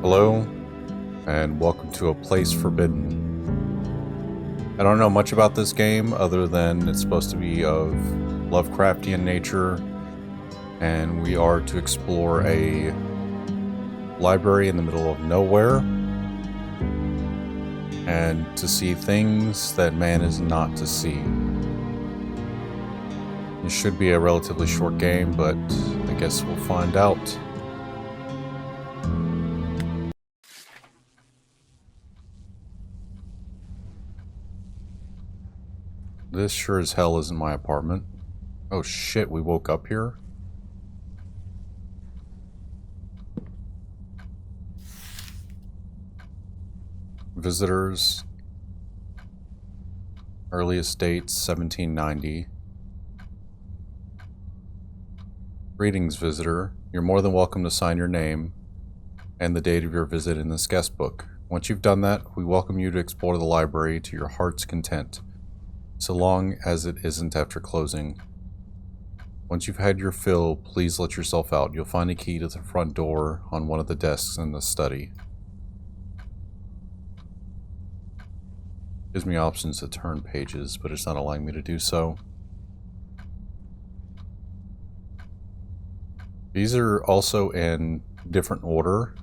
Hello, and welcome to A Place Forbidden. I don't know much about this game other than it's supposed to be of Lovecraftian nature, and we are to explore a library in the middle of nowhere and to see things that man is not to see. It should be a relatively short game, but I guess we'll find out. This sure as hell isn't my apartment. Oh shit, we woke up here? Visitors. Earliest date 1790. Greetings, visitor. You're more than welcome to sign your name and the date of your visit in this guest book. Once you've done that, we welcome you to explore the library to your heart's content, so long as it isn't after closing. Once you've had your fill, please let yourself out. You'll find a key to the front door on one of the desks in the study. Gives me options to turn pages, but it's not allowing me to do so. These are also in different order.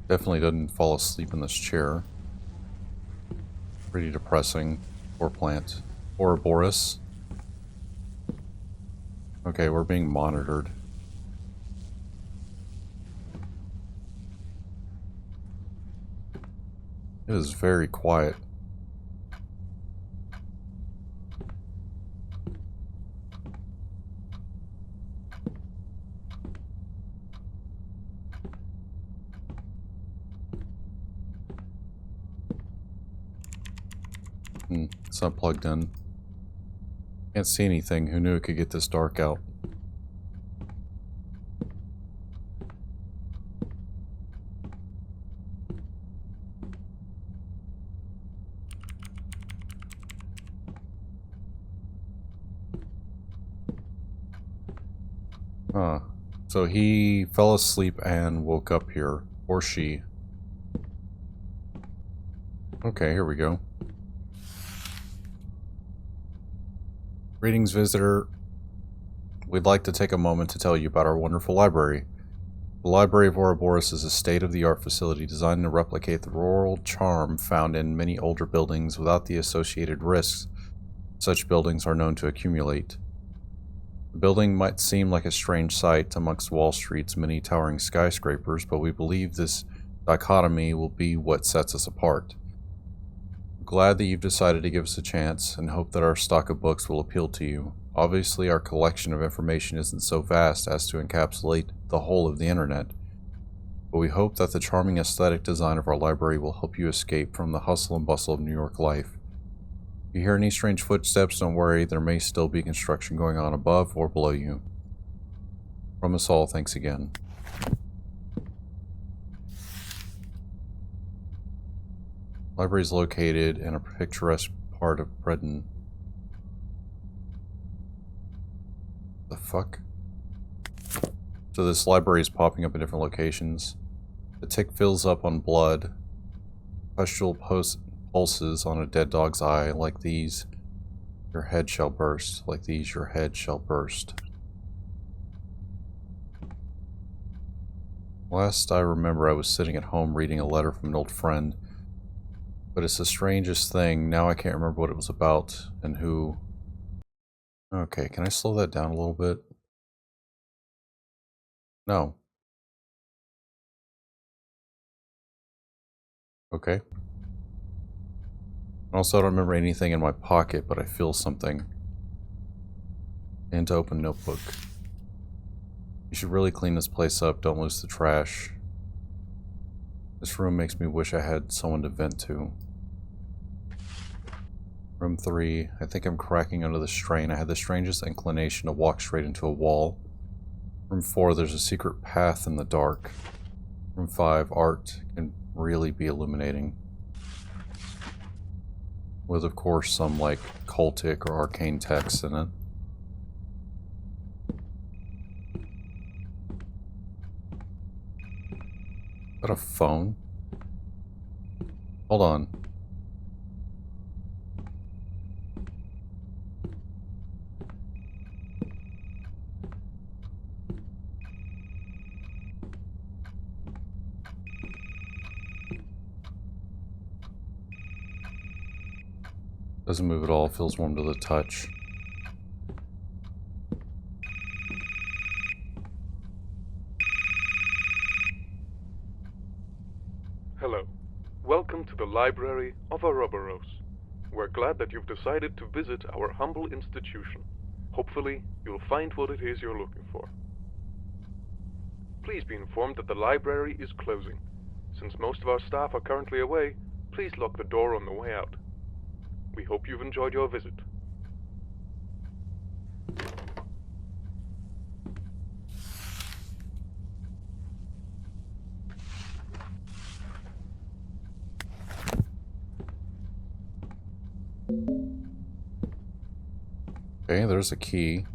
Definitely doesn't fall asleep in this chair. Pretty depressing. Poor plant. Ouroboros. Okay, we're being monitored. It is very quiet. It's not plugged in. Can't see anything. Who knew it could get this dark out? Huh. So he fell asleep and woke up here. Or she. Okay, here we go. Greetings, visitor. We'd like to take a moment to tell you about our wonderful library. The Library of Ouroboros is a state-of-the-art facility designed to replicate the rural charm found in many older buildings without the associated risks such buildings are known to accumulate. The building might seem like a strange sight amongst Wall Street's many towering skyscrapers, but we believe this dichotomy will be what sets us apart. Glad that you've decided to give us a chance and hope that our stock of books will appeal to you. Obviously, our collection of information isn't so vast as to encapsulate the whole of the internet, but we hope that the charming aesthetic design of our library will help you escape from the hustle and bustle of New York life. If you hear any strange footsteps, don't worry, there may still be construction going on above or below you. From us all, thanks again. Library is located in a picturesque part of Britain. The fuck? So this library is popping up in different locations. The tick fills up on blood. Pustule pulses on a dead dog's eye. Like these, your head shall burst. Like these, your head shall burst. Last I remember, I was sitting at home reading a letter from an old friend. But it's the strangest thing. Now I can't remember what it was about and who. Okay, can I slow that down a little bit? No. Okay. Also, I don't remember anything in my pocket, but I feel something. And to open notebook. You should really clean this place up. Don't lose the trash. This room makes me wish I had someone to vent to. Room 3. I think I'm cracking under the strain. I had the strangest inclination to walk straight into a wall. Room 4. There's a secret path in the dark. Room 5. Art can really be illuminating. with, of course, some, like, cultic or arcane text in it. Is that a phone? Hold on. Doesn't move at all, feels warm to the touch. Hello. Welcome to the Library of Ouroboros. We're glad that you've decided to visit our humble institution. Hopefully, you'll find what it is you're looking for. Please be informed that the library is closing. Since most of our staff are currently away, please lock the door on the way out. We hope you've enjoyed your visit. Okay, there's a key.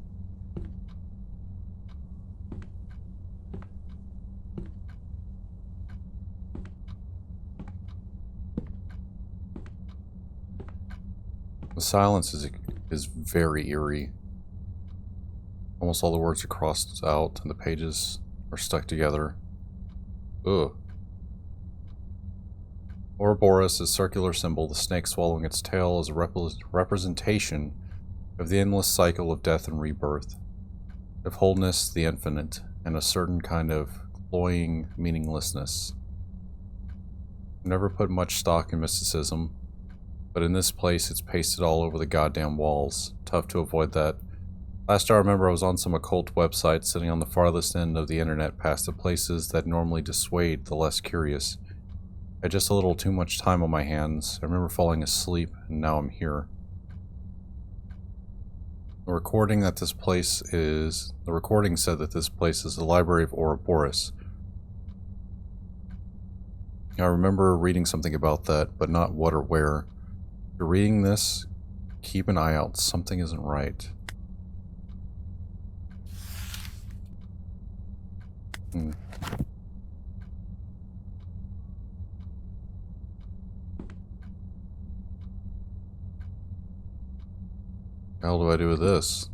The silence is very eerie. Almost all the words are crossed out and the pages are stuck together. Ugh. Ouroboros is a circular symbol, the snake swallowing its tail is a representation of the endless cycle of death and rebirth, of wholeness, the infinite, and a certain kind of cloying meaninglessness. I've never put much stock in mysticism, but in this place it's pasted all over the goddamn walls. Tough to avoid that. Last I remember I was on some occult website sitting on the farthest end of the internet past the places that normally dissuade the less curious. I had just a little too much time on my hands. I remember falling asleep, and now I'm here. The recording said that this place is the Library of Ouroboros. I remember reading something about that, but not what or where. If you're reading this, keep an eye out. Something isn't right. What the hell do I do with this?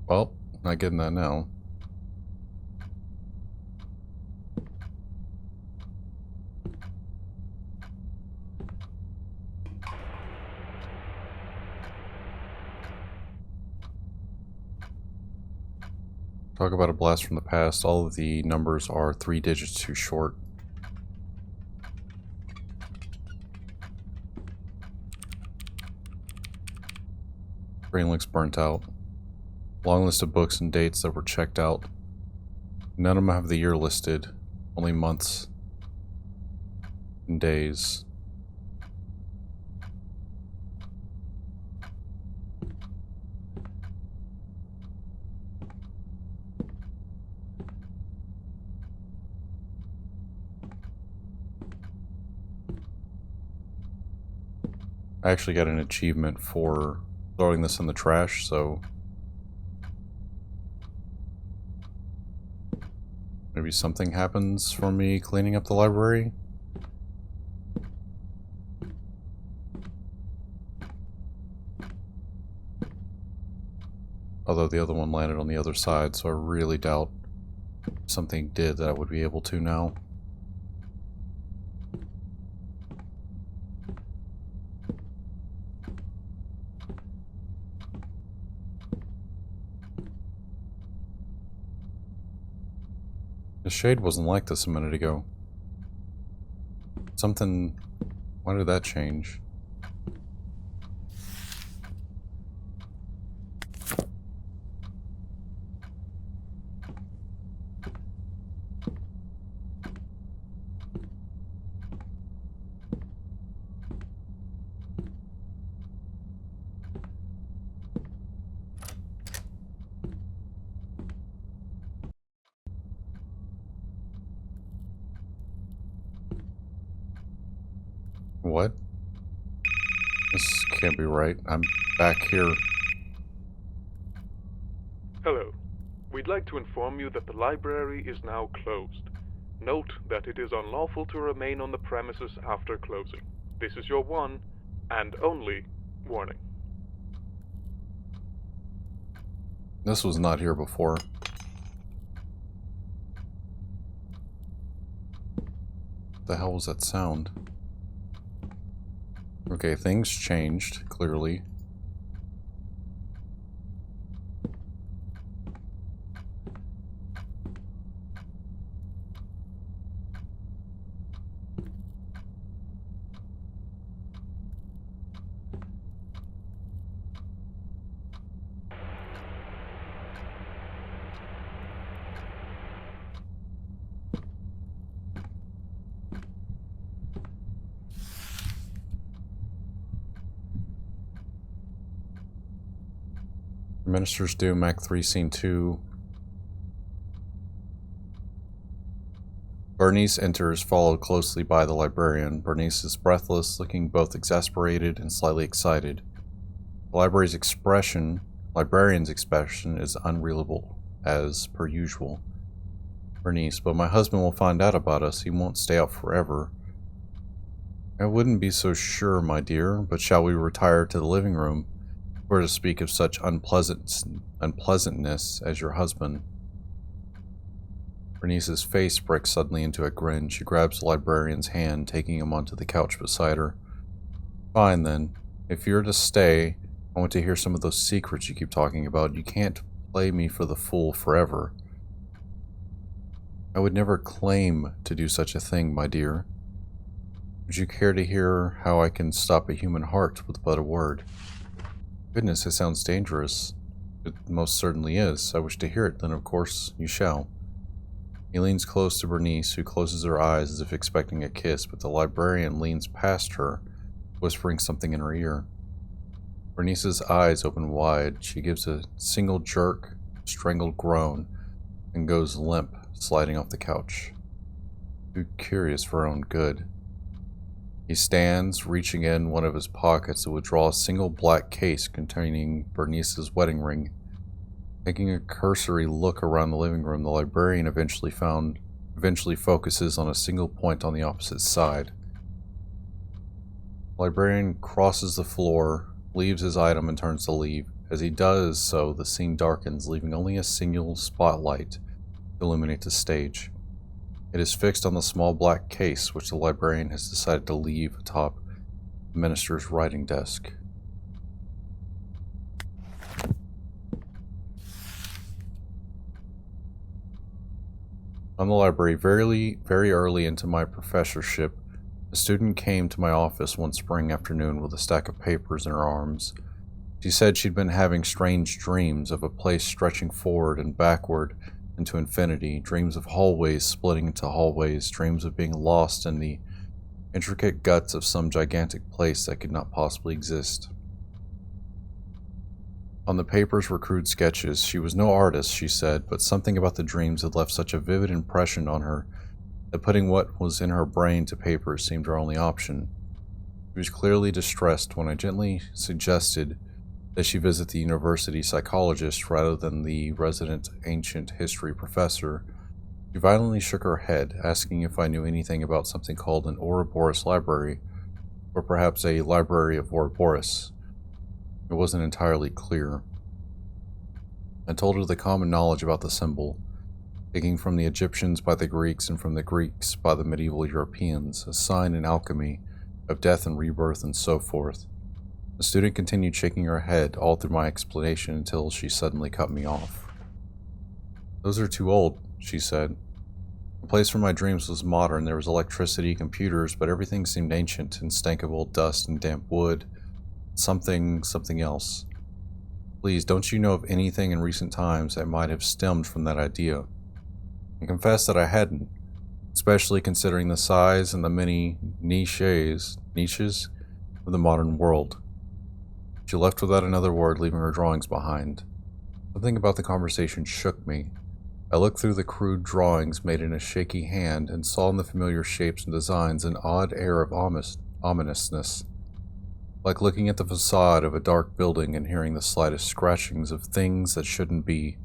Well, not getting that now. Talk about a blast from the past. All of the numbers are 3 digits too short. Brain looks burnt out. Long list of books and dates that were checked out. None of them have the year listed. Only months and days. I actually got an achievement for throwing this in the trash, so maybe something happens for me cleaning up the library. Although the other one landed on the other side, so I really doubt something did that I would be able to now. The shade wasn't like this a minute ago. Something... Why did that change? What? This can't be right. I'm back here. Hello. We'd like to inform you that the library is now closed. Note that it is unlawful to remain on the premises after closing. This is your one and only warning. This was not here before. The hell was that sound? Okay, things changed, clearly. Minister's Doom, Act 3, Scene 2. Bernice enters, followed closely by the librarian. Bernice is breathless, looking both exasperated and slightly excited. The librarian's expression is unreadable, as per usual. Bernice, but my husband will find out about us. He won't stay out forever. I wouldn't be so sure, my dear, but shall we retire to the living room? Or to speak of such unpleasantness as your husband. Bernice's face breaks suddenly into a grin. She grabs the librarian's hand, taking him onto the couch beside her. Fine then. If you're to stay, I want to hear some of those secrets you keep talking about. You can't play me for the fool forever. I would never claim to do such a thing, my dear. Would you care to hear how I can stop a human heart with but a word? Goodness, it sounds dangerous. It most certainly is. I wish to hear it, then of course you shall. He leans close to Bernice, who closes her eyes as if expecting a kiss, but the librarian leans past her, whispering something in her ear. Bernice's eyes open wide. She gives a single jerk, strangled groan, and goes limp, sliding off the couch. Too curious for her own good. He stands, reaching in one of his pockets to withdraw a single black case containing Bernice's wedding ring. Taking a cursory look around the living room, the librarian eventually focuses on a single point on the opposite side. The librarian crosses the floor, leaves his item, and turns to leave. As he does so, the scene darkens, leaving only a single spotlight to illuminate the stage. It is fixed on the small black case, which the librarian has decided to leave atop the minister's writing desk. On the library, very early into my professorship, a student came to my office one spring afternoon with a stack of papers in her arms. She said she'd been having strange dreams of a place stretching forward and backward into infinity, dreams of hallways splitting into hallways, dreams of being lost in the intricate guts of some gigantic place that could not possibly exist. On the papers were crude sketches. She was no artist, she said, but something about the dreams had left such a vivid impression on her that putting what was in her brain to paper seemed her only option. She was clearly distressed when I gently suggested that she visit the university psychologist rather than the resident ancient history professor. She violently shook her head, asking if I knew anything about something called an Ouroboros library, or perhaps a Library of Ouroboros. It wasn't entirely clear. I told her the common knowledge about the symbol, taking from the Egyptians by the Greeks and from the Greeks by the medieval Europeans, a sign in alchemy of death and rebirth and so forth. The student continued shaking her head all through my explanation until she suddenly cut me off. Those are too old, she said. The place for my dreams was modern. There was electricity, computers, but everything seemed ancient and stank of old dust and damp wood. Something else. Please, don't you know of anything in recent times that might have stemmed from that idea? I confessed that I hadn't, especially considering the size and the many niches of the modern world. She left without another word, leaving her drawings behind. Something about the conversation shook me. I looked through the crude drawings made in a shaky hand and saw in the familiar shapes and designs an odd air of ominousness, like looking at the facade of a dark building and hearing the slightest scratchings of things that shouldn't be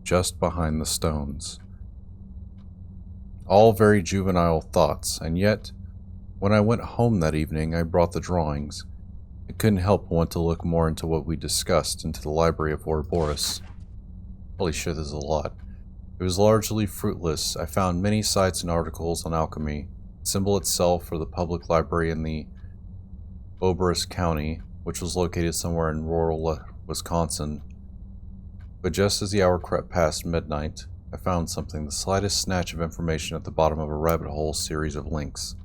just behind the stones. All very juvenile thoughts, and yet, when I went home that evening, I brought the drawings. I couldn't help but want to look more into what we discussed, into the Library of Ouroboros. Holy shit, there's a lot. It was largely fruitless. I found many sites and articles on alchemy, the symbol itself for the public library in the Ouroboros County, which was located somewhere in rural Wisconsin. But just as the hour crept past midnight, I found something, the slightest snatch of information at the bottom of a rabbit hole series of links.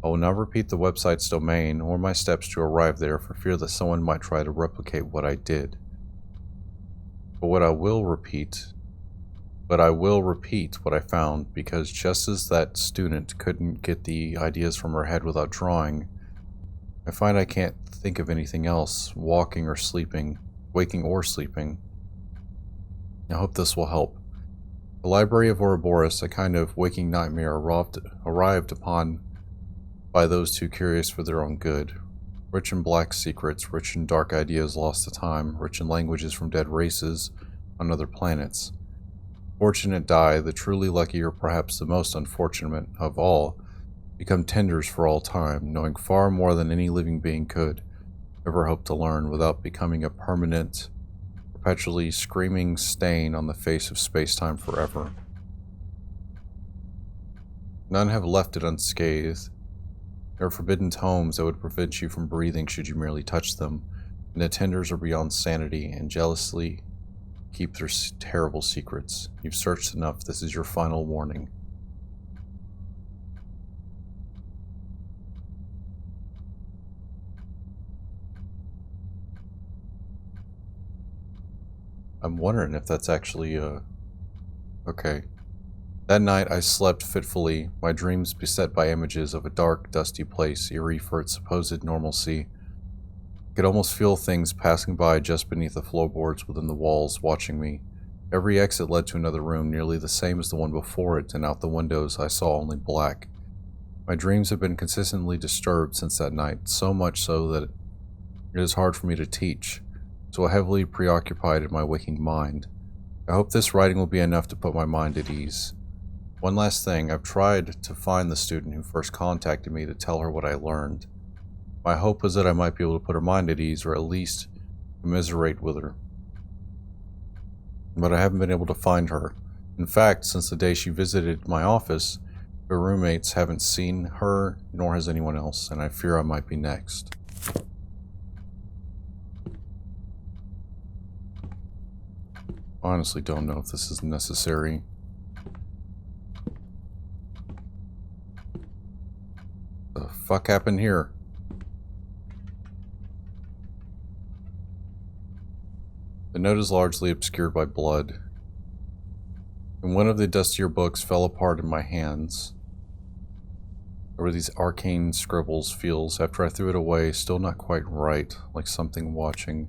I will not repeat the website's domain or my steps to arrive there for fear that someone might try to replicate what I did. But I will repeat what I found, because just as that student couldn't get the ideas from her head without drawing, I find I can't think of anything else, waking or sleeping. I hope this will help. The Library of Ouroboros, a kind of waking nightmare arrived upon by those too curious for their own good. Rich in black secrets, rich in dark ideas lost to time, rich in languages from dead races on other planets. Fortunate die, the truly lucky, or perhaps the most unfortunate of all, become tenders for all time, knowing far more than any living being could ever hope to learn, without becoming a permanent, perpetually screaming stain on the face of space-time forever. None have left it unscathed. There are forbidden tomes that would prevent you from breathing should you merely touch them, and the tenders are beyond sanity and jealously keep their terrible secrets. You've searched enough. This is your final warning. I'm wondering if that's actually, okay. That night I slept fitfully, my dreams beset by images of a dark, dusty place, eerie for its supposed normalcy. I could almost feel things passing by just beneath the floorboards within the walls, watching me. Every exit led to another room, nearly the same as the one before it, and out the windows I saw only black. My dreams have been consistently disturbed since that night, so much so that it is hard for me to teach, so heavily preoccupied in my waking mind. I hope this writing will be enough to put my mind at ease. One last thing, I've tried to find the student who first contacted me to tell her what I learned. My hope was that I might be able to put her mind at ease, or at least commiserate with her. But I haven't been able to find her. In fact, since the day she visited my office, her roommates haven't seen her, nor has anyone else, and I fear I might be next. I honestly don't know if this is necessary. The fuck happened here? The note is largely obscured by blood, and one of the dustier books fell apart in my hands. There were these arcane scribbles, feels, after I threw it away, still not quite right, like something watching.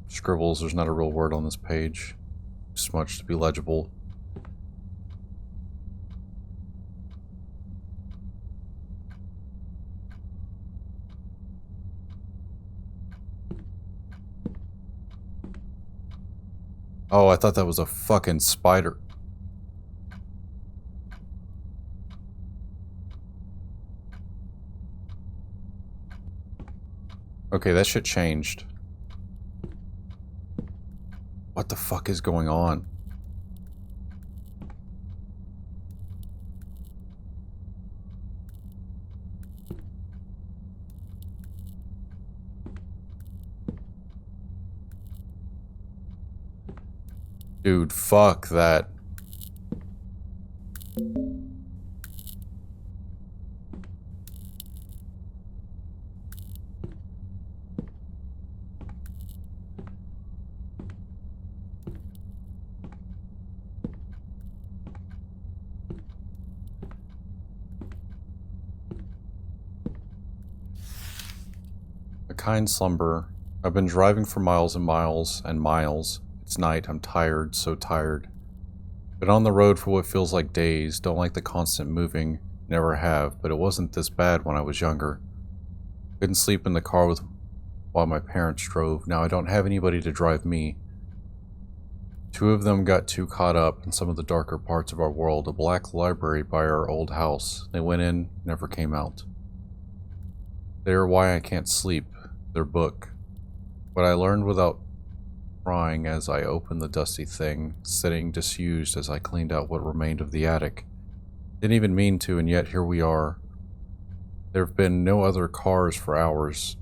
Scribbles, there's not a real word on this page. Smudged to be legible. Oh, I thought that was a fucking spider. Okay, that shit changed. What the fuck is going on? Dude, fuck that. A kind slumber. I've been driving for miles and miles and miles. It's night, I'm tired, so tired. Been on the road for what feels like days, don't like the constant moving. Never have, but it wasn't this bad when I was younger. Couldn't sleep in the car while my parents drove. Now I don't have anybody to drive me. Two of them got too caught up in some of the darker parts of our world, a black library by our old house. They went in, never came out. They are why I can't sleep, their book. What I learned without crying as I opened the dusty thing, sitting disused as I cleaned out what remained of the attic. Didn't even mean to, and yet here we are. There have been no other cars for hours.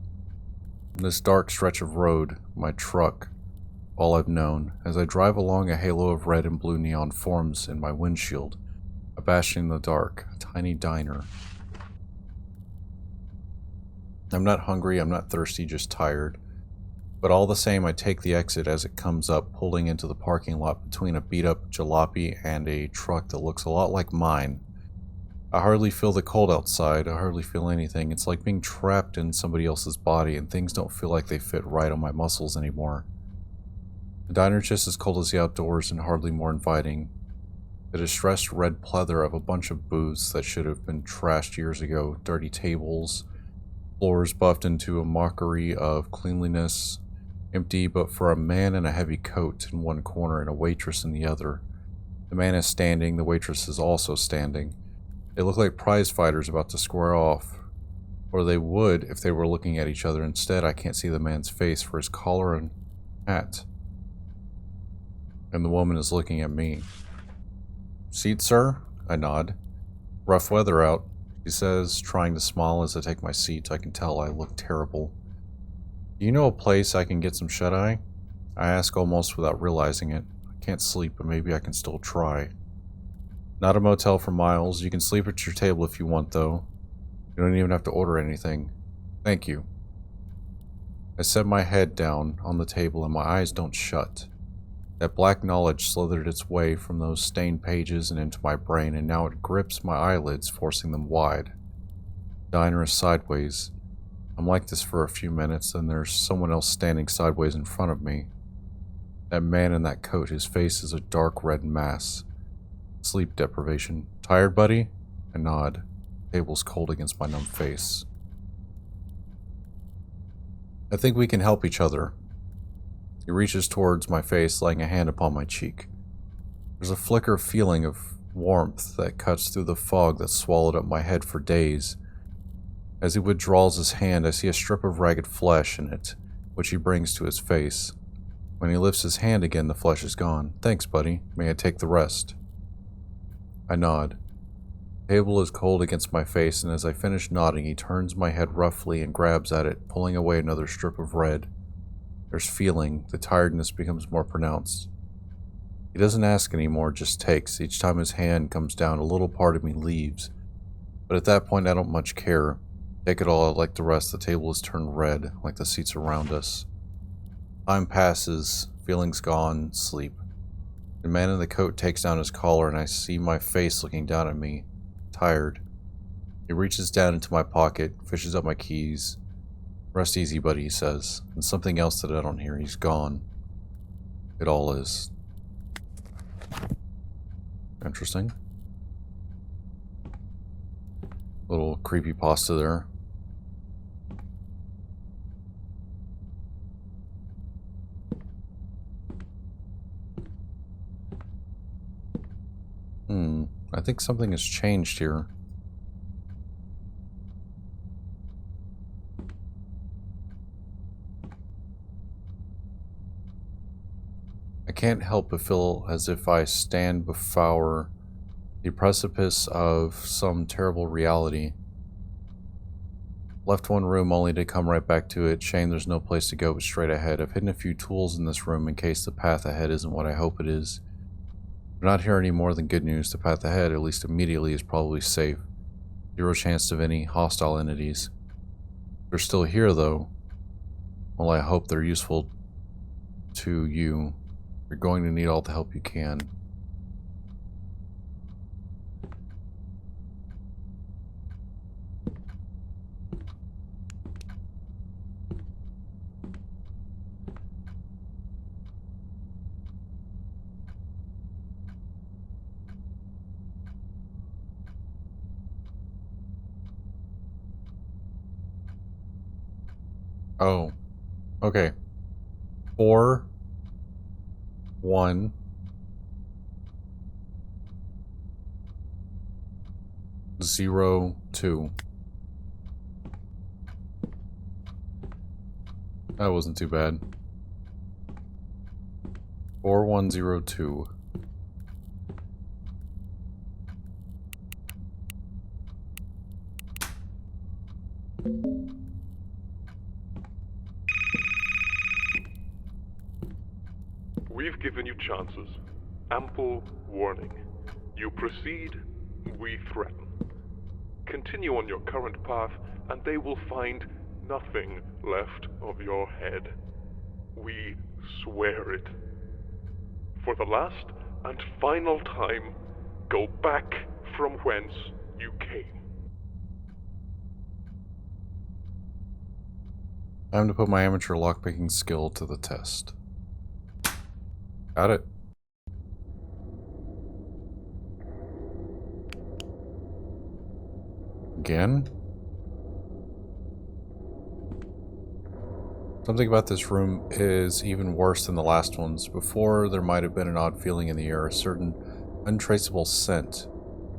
In this dark stretch of road, my truck, all I've known. As I drive along, a halo of red and blue neon forms in my windshield, a bastion in the dark, a tiny diner. I'm not hungry, I'm not thirsty, just tired. But all the same, I take the exit as it comes up, pulling into the parking lot between a beat-up jalopy and a truck that looks a lot like mine. I hardly feel the cold outside, I hardly feel anything. It's like being trapped in somebody else's body, and things don't feel like they fit right on my muscles anymore. The diner's just as cold as the outdoors and hardly more inviting. The distressed red pleather of a bunch of booths that should have been trashed years ago, dirty tables, floors buffed into a mockery of cleanliness, empty but for a man in a heavy coat in one corner and a waitress in the other. The man is standing, the waitress is also standing. They look like prize fighters about to square off, or they would if they were looking at each other. Instead, I can't see the man's face for his collar and hat. And the woman is looking at me. "Seat, sir?" I nod. "Rough weather out," she says, trying to smile as I take my seat. I can tell I look terrible. "Do you know a place I can get some shut-eye?" I ask almost without realizing it. I can't sleep, but maybe I can still try. "Not a motel for miles. You can sleep at your table if you want, though. You don't even have to order anything. Thank you." I set my head down on the table and my eyes don't shut. That black knowledge slithered its way from those stained pages and into my brain, and now it grips my eyelids, forcing them wide. The diner is sideways. I'm like this for a few minutes, then there's someone else standing sideways in front of me. That man in that coat, his face is a dark red mass. Sleep deprivation. "Tired, buddy?" I nod. The table's cold against my numb face. "I think we can help each other." He reaches towards my face, laying a hand upon my cheek. There's a flicker feeling of warmth that cuts through the fog that swallowed up my head for days. As he withdraws his hand, I see a strip of ragged flesh in it, which he brings to his face. When he lifts his hand again, the flesh is gone. "Thanks, buddy. May I take the rest?" I nod. The table is cold against my face, and as I finish nodding, he turns my head roughly and grabs at it, pulling away another strip of red. There's feeling. The tiredness becomes more pronounced. He doesn't ask anymore, just takes. Each time his hand comes down, a little part of me leaves. But at that point, I don't much care. Take it all, like the rest. The table is turned red, like the seats around us. Time passes, feelings gone, sleep. The man in the coat takes down his collar, and I see my face looking down at me, tired. He reaches down into my pocket, fishes up my keys. "Rest easy, buddy," he says, and something else that I don't hear. He's gone. It all is. Interesting. Little creepypasta there. I think something has changed here. I can't help but feel as if I stand before the precipice of some terrible reality. Left one room only to come right back to it. Shame there's no place to go but straight ahead. I've hidden a few tools in this room in case the path ahead isn't what I hope it is. We're not here any more than good news. The path ahead, at least immediately, is probably safe. Zero chance of any hostile entities. They're still here, though. Well, I hope they're useful to you. You're going to need all the help you can. Oh. Okay. 4, 1, 0, 2. That wasn't too bad. 4102. We've given you chances. Ample warning. You proceed, we threaten. Continue on your current path, and they will find nothing left of your head. We swear it. For the last and final time, go back from whence you came. Time to put my amateur lockpicking skill to the test. Got it. Again? Something about this room is even worse than the last ones. Before, there might have been an odd feeling in the air, a certain untraceable scent,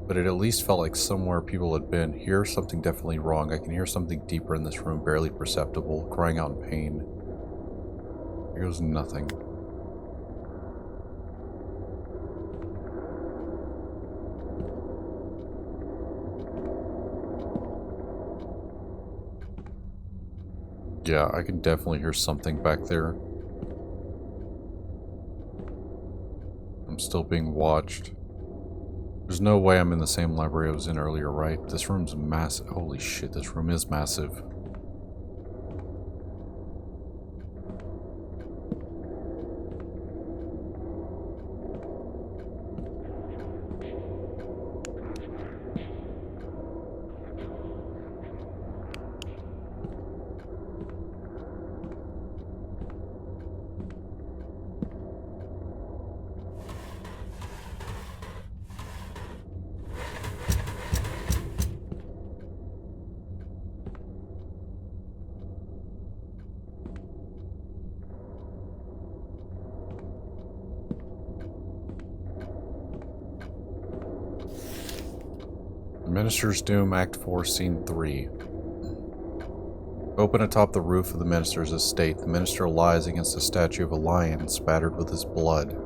but it at least felt like somewhere people had been. Here, something definitely wrong. I can hear something deeper in this room, barely perceptible, crying out in pain. Here goes nothing. Yeah, I can definitely hear something back there. I'm still being watched. There's no way I'm in the same library I was in earlier, right? This room's massive. Holy shit, this room is massive. Minister's Doom, Act 4, Scene 3. Open atop the roof of the minister's estate. The minister lies against a statue of a lion spattered with his blood.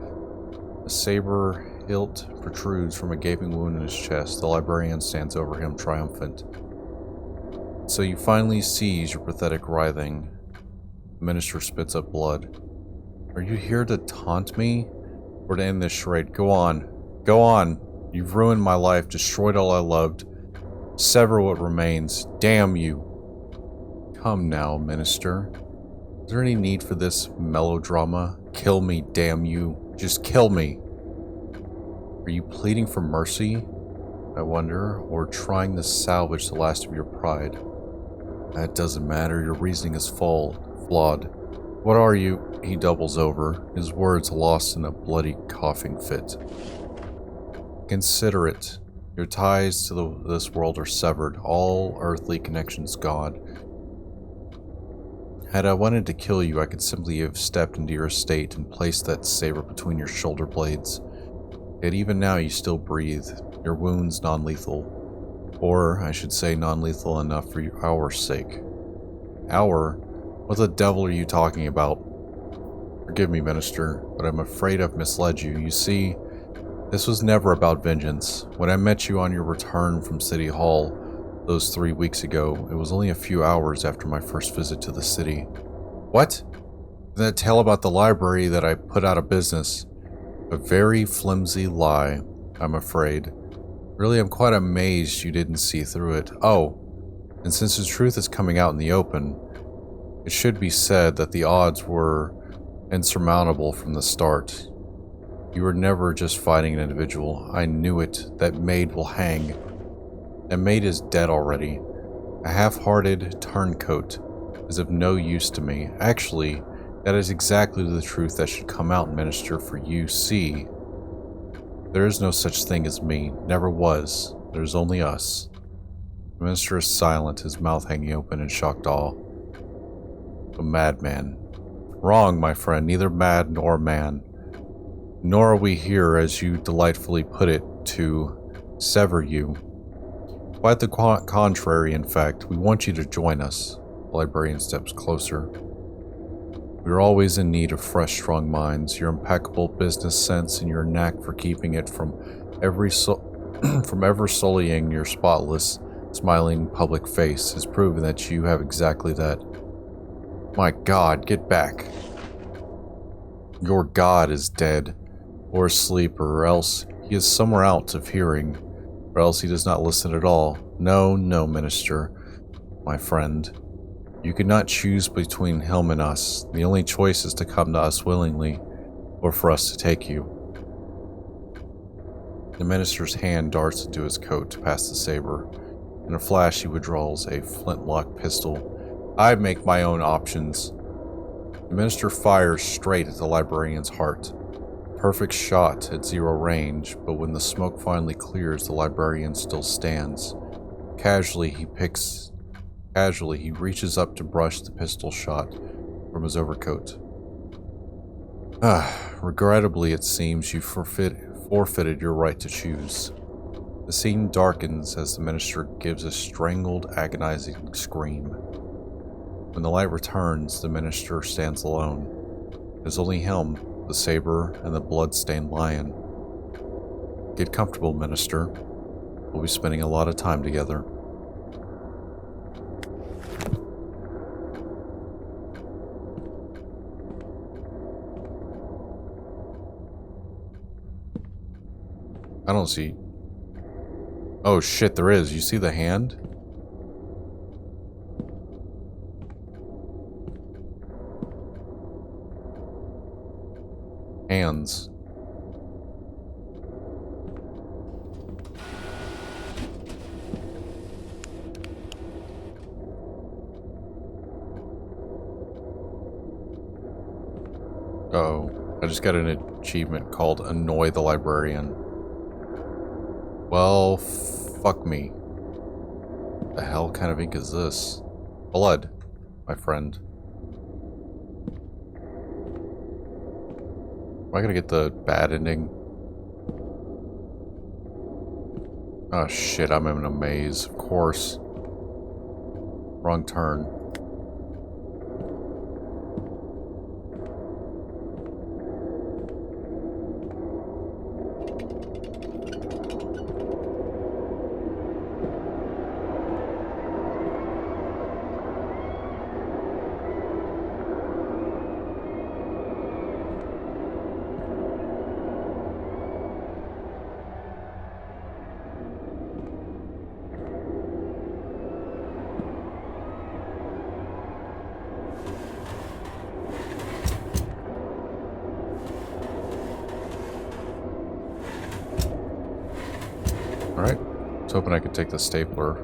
A saber hilt protrudes from a gaping wound in his chest. The librarian stands over him, triumphant. So you finally seize your pathetic writhing. The minister spits up blood. Are you here to taunt me? Or to end this charade? Go on. Go on. You've ruined my life, destroyed all I loved. Sever what remains. Damn you. Come now, minister. Is there any need for this melodrama? Kill me, damn you. Just kill me. Are you pleading for mercy, I wonder, or trying to salvage the last of your pride? That doesn't matter. Your reasoning is flawed. What are you? He doubles over, his words lost in a bloody coughing fit. Consider it. Your ties to this world are severed, all earthly connections gone. Had I wanted to kill you, I could simply have stepped into your estate and placed that saber between your shoulder blades. Yet even now you still breathe, your wounds non-lethal. Or, I should say, non-lethal enough for our sake. Our? What the devil are you talking about? Forgive me, minister, but I'm afraid I've misled you. You see, this was never about vengeance. When I met you on your return from City Hall those 3 weeks ago, it was only a few hours after my first visit to the city. What? That tale about the library that I put out of business. A very flimsy lie, I'm afraid. Really, I'm quite amazed you didn't see through it. Oh, and since the truth is coming out in the open, it should be said that the odds were insurmountable from the start. You were never just fighting an individual. I knew it. That maid will hang. That maid is dead already. A half-hearted turncoat is of no use to me. Actually, that is exactly the truth that should come out, minister, for you see. There is no such thing as me. Never was. There's only us. The minister is silent, his mouth hanging open in shocked awe. A madman. Wrong, my friend, neither mad nor man. Nor are we here, as you delightfully put it, to sever you. Quite the contrary, in fact. We want you to join us. The librarian steps closer. We are always in need of fresh, strong minds. Your impeccable business sense and your knack for keeping it from ever sullying your spotless, smiling public face has proven that you have exactly that. My God, get back. Your God is dead, or asleep, or else he is somewhere out of hearing, or else he does not listen at all. No, no, minister, my friend. You could not choose between him and us. The only choice is to come to us willingly, or for us to take you. The minister's hand darts into his coat past the saber. In a flash, he withdraws a flintlock pistol. I make my own options. The minister fires straight at the librarian's heart. Perfect shot at zero range, but when the smoke finally clears, the librarian still stands. Casually, he reaches up to brush the pistol shot from his overcoat. Regrettably, it seems you forfeited your right to choose. The scene darkens as the minister gives a strangled, agonizing scream. When the light returns, the minister stands alone. It is only him, the saber, and the blood-stained lion. Get comfortable, minister. We'll be spending a lot of time together. I don't see... Oh shit, there is. You see the hand? Hands. Uh-oh. I just got an achievement called Annoy the Librarian. Well, fuck me. What the hell kind of ink is this? Blood, my friend. Am I gonna get the bad ending? Oh shit, I'm in a maze, of course. Wrong turn. Alright, I was hoping I could take the stapler.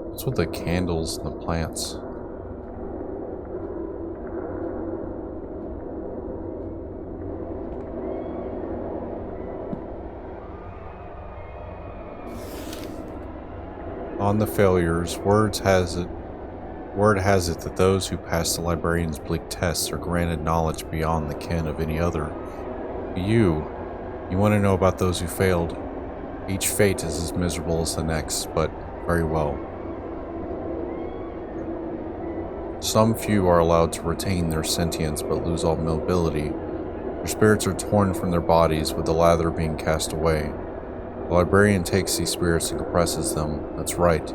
What's with the candles and the plants? On the failures, word has it that those who pass the librarian's bleak tests are granted knowledge beyond the ken of any other. You want to know about those who failed. Each fate is as miserable as the next, but very well. Some few are allowed to retain their sentience but lose all mobility. Their spirits are torn from their bodies, with the lather being cast away. The librarian takes these spirits and compresses them. That's right.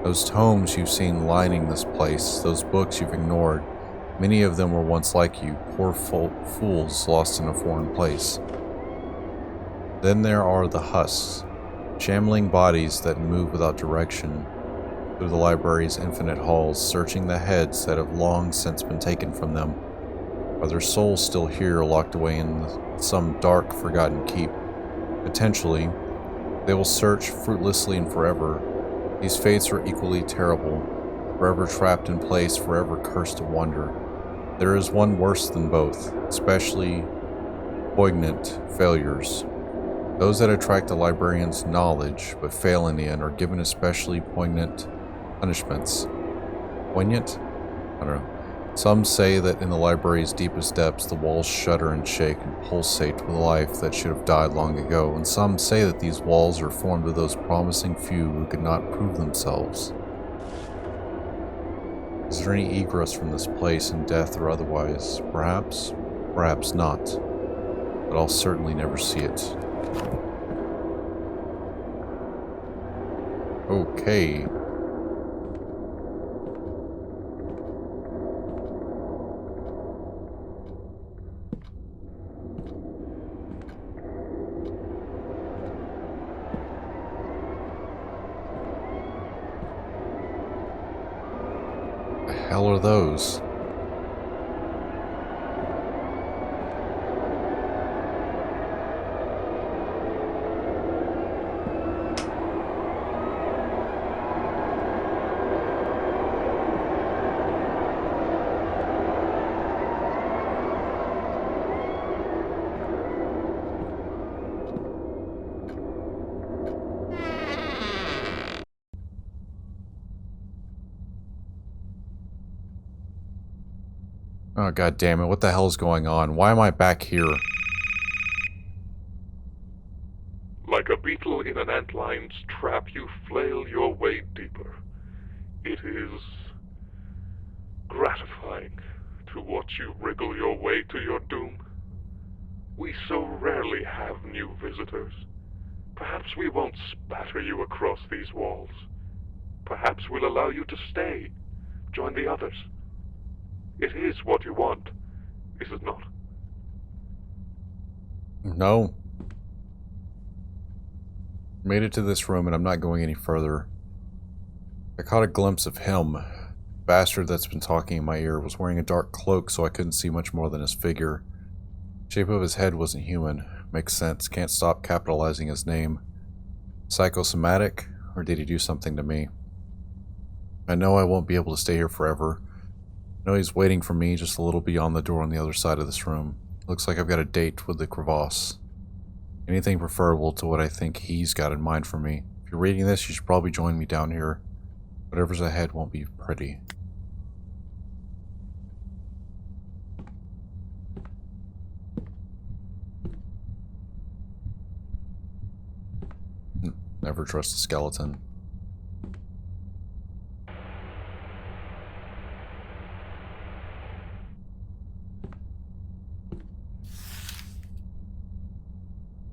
Those tomes you've seen lining this place, those books you've ignored, many of them were once like you, poor fools lost in a foreign place. Then there are the husks, shambling bodies that move without direction through the library's infinite halls, searching the heads that have long since been taken from them. Are their souls still here, locked away in some dark, forgotten keep? Potentially, they will search fruitlessly and forever. These fates are equally terrible, forever trapped in place, forever cursed to wander. There is one worse than both, especially poignant failures. Those that attract the librarian's knowledge but fail in the end are given especially poignant punishments. Poignant? I don't know. Some say that in the library's deepest depths, the walls shudder and shake and pulsate with life that should have died long ago, and some say that these walls are formed of those promising few who could not prove themselves. Is there any egress from this place in death or otherwise? Perhaps, perhaps not, but I'll certainly never see it. Okay. The hell are those? Oh, god damn it, what the hell is going on? Why am I back here? Like a beetle in an antline's trap, you flail your way deeper. It is gratifying to watch you wriggle your way to your doom. We so rarely have new visitors. Perhaps we won't spatter you across these walls. Perhaps we'll allow you to stay, join the others. It is what you want, is it not? No. Made it to this room and I'm not going any further. I caught a glimpse of him. The bastard that's been talking in my ear was wearing a dark cloak, so I couldn't see much more than his figure. The shape of his head wasn't human. Makes sense. Can't stop capitalizing his name. Psychosomatic? Or did he do something to me? I know I won't be able to stay here forever. I know he's waiting for me just a little beyond the door on the other side of this room. Looks like I've got a date with the crevasse. Anything preferable to what I think he's got in mind for me. If you're reading this, you should probably join me down here. Whatever's ahead won't be pretty. Never trust a skeleton.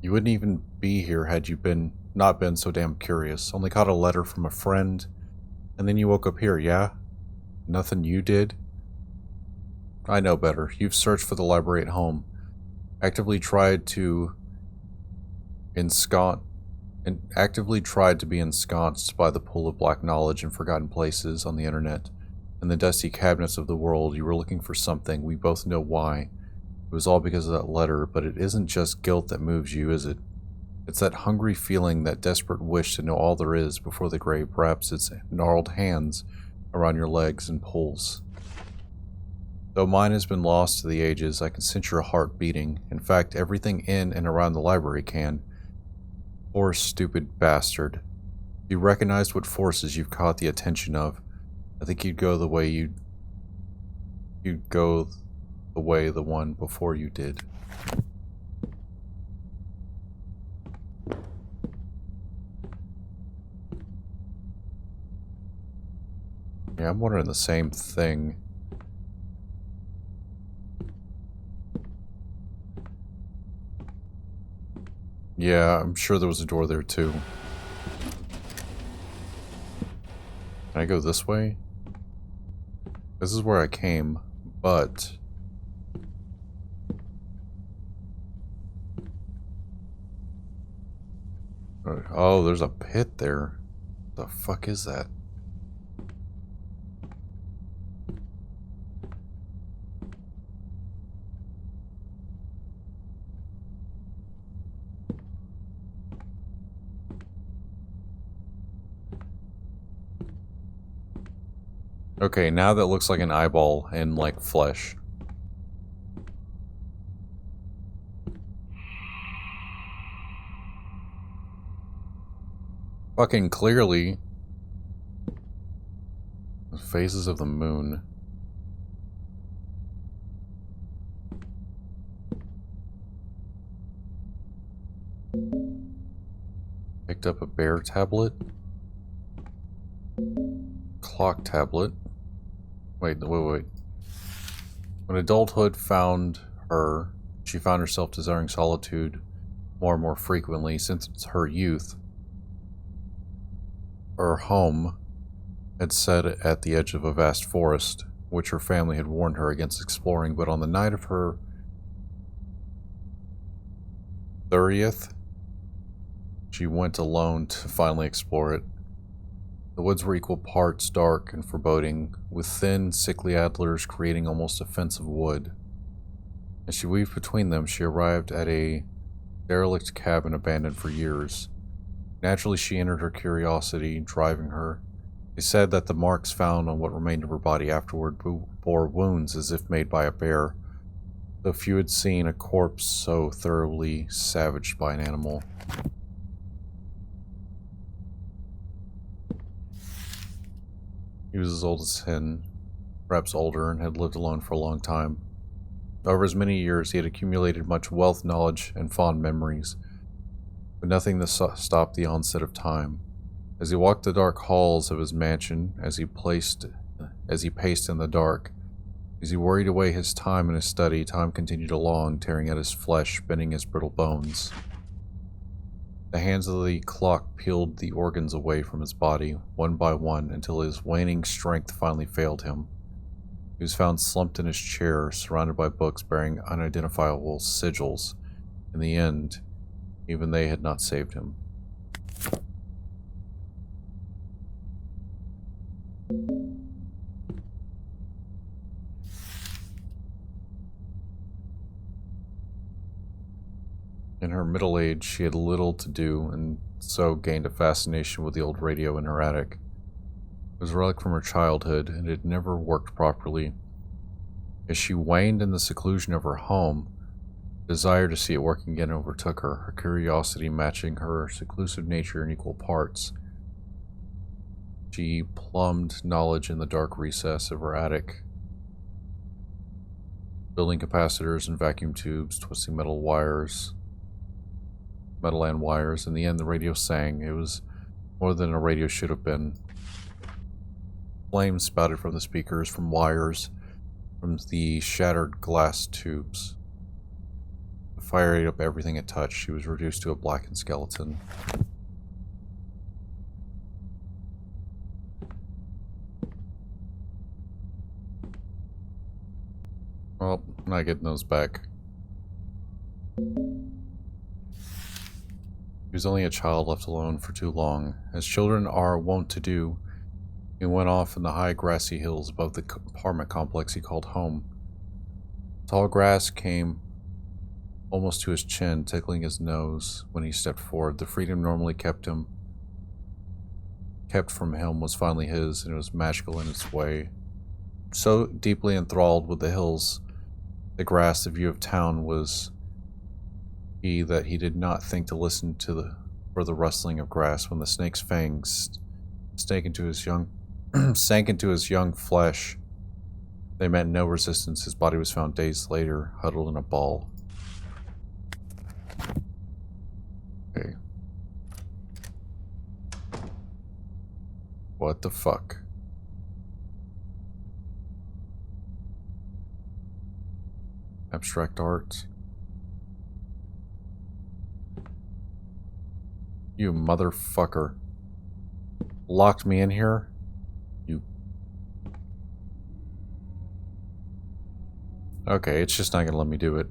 You wouldn't even be here had you not been so damn curious. Only caught a letter from a friend, and then you woke up here, yeah? Nothing you did? I know better. You've searched for the library at home. Actively tried to be ensconced by the pool of black knowledge and forgotten places on the internet. In the dusty cabinets of the world, you were looking for something. We both know why. It was all because of that letter, but it isn't just guilt that moves you, is it? It's that hungry feeling, that desperate wish to know all there is before the grave wraps its gnarled hands around your legs and pulls. Though mine has been lost to the ages, I can sense your heart beating. In fact, everything in and around the library can. Poor stupid bastard. If you recognized what forces you've caught the attention of, I think you'd go the way the one before you did. Yeah, I'm wondering the same thing. Yeah, I'm sure there was a door there too. Can I go this way? This is where I came, but... Oh, there's a pit there. What the fuck is that? Okay, now that looks like an eyeball and like flesh. fucking clearly. The phases of the moon. Picked up a bear tablet. Clock tablet. Wait. When adulthood found her, she found herself desiring solitude more and more frequently since her youth. Her home had set at the edge of a vast forest, which her family had warned her against exploring, but on the night of her 30th, she went alone to finally explore it. The woods were equal parts dark and foreboding, with thin, sickly antlers creating almost a fence of wood. As she weaved between them, she arrived at a derelict cabin abandoned for years. Naturally, she entered, her curiosity driving her. They said that the marks found on what remained of her body afterward bore wounds as if made by a bear, though few had seen a corpse so thoroughly savaged by an animal. He was as old as 10, perhaps older, and had lived alone for a long time. Over his many years, he had accumulated much wealth, knowledge, and fond memories, but nothing to stop the onset of time. As he walked the dark halls of his mansion, as he paced in the dark, as he worried away his time in his study, time continued along, tearing at his flesh, bending his brittle bones. The hands of the clock peeled the organs away from his body, one by one, until his waning strength finally failed him. He was found slumped in his chair, surrounded by books bearing unidentifiable sigils. In the end, even they had not saved him. In her middle age, she had little to do, and so gained a fascination with the old radio in her attic. It was a relic from her childhood, and it had never worked properly. As she waned in the seclusion of her home, the desire to see it working again overtook her, her curiosity matching her seclusive nature in equal parts. She plumbed knowledge in the dark recess of her attic, building capacitors and vacuum tubes, twisting metal and wires. In the end, the radio sang. It was more than a radio should have been. Flames spouted from the speakers, from wires, from the shattered glass tubes. The fire ate up everything it touched. She was reduced to a blackened skeleton. Well, I'm not getting those back. He was only a child left alone for too long. As children are wont to do, he went off in the high grassy hills above the apartment complex he called home. Tall grass came almost to his chin, tickling his nose when he stepped forward. The freedom normally kept from him was finally his, and it was magical in its way. So deeply enthralled with the hills, the grass, the view of town was he that he did not think to listen for the rustling of grass when the snake's fangs sank into his young flesh. They met no resistance. His body was found days later, huddled in a ball. Okay. What the fuck? Abstract art. You motherfucker. Locked me in here? You... Okay, it's just not gonna let me do it.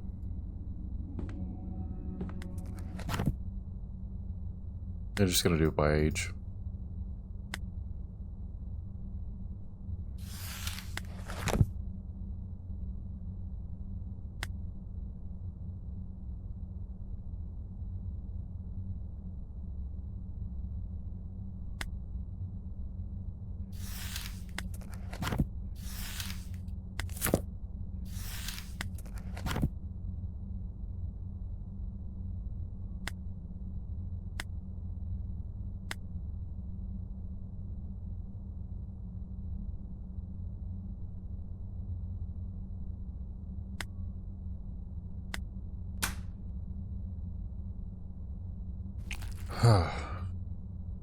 They're just gonna do it by age.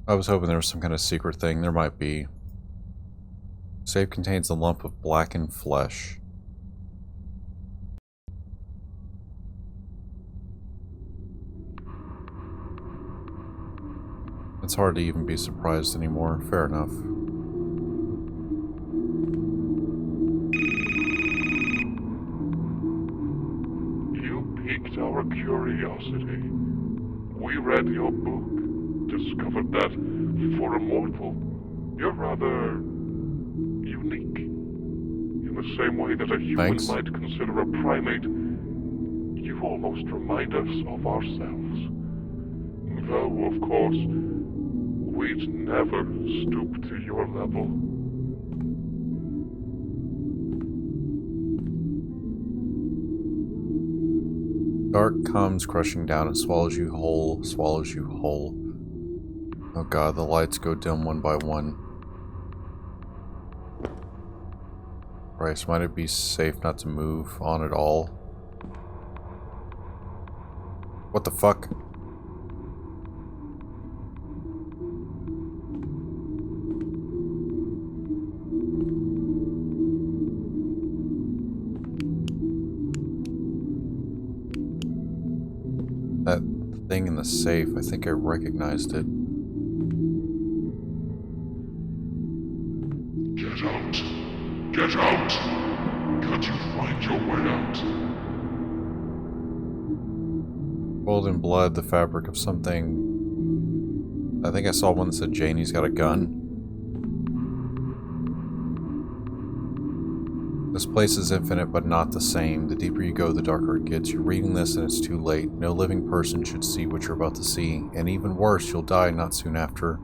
I was hoping there was some kind of secret thing. There might be. Safe contains a lump of blackened flesh. It's hard to even be surprised anymore. Fair enough. You piqued our curiosity. We read your book, discovered that, for a mortal, you're rather unique. In the same way that a human Thanks. might consider a primate, you almost remind us of ourselves. Though, of course, we'd never stoop to your level. Dark comes crushing down and swallows you whole, swallows you whole. Oh god, the lights go dim one by one. Bryce, might it be safe not to move on at all? What the fuck? That thing in the safe, I think I recognized it. Get out! Get out! Can't you find your way out? Golden blood, the fabric of something. I think I saw one that said Janie's got a gun. This place is infinite, but not the same. The deeper you go, the darker it gets. You're reading this and it's too late. No living person should see what you're about to see. And even worse, you'll die not soon after.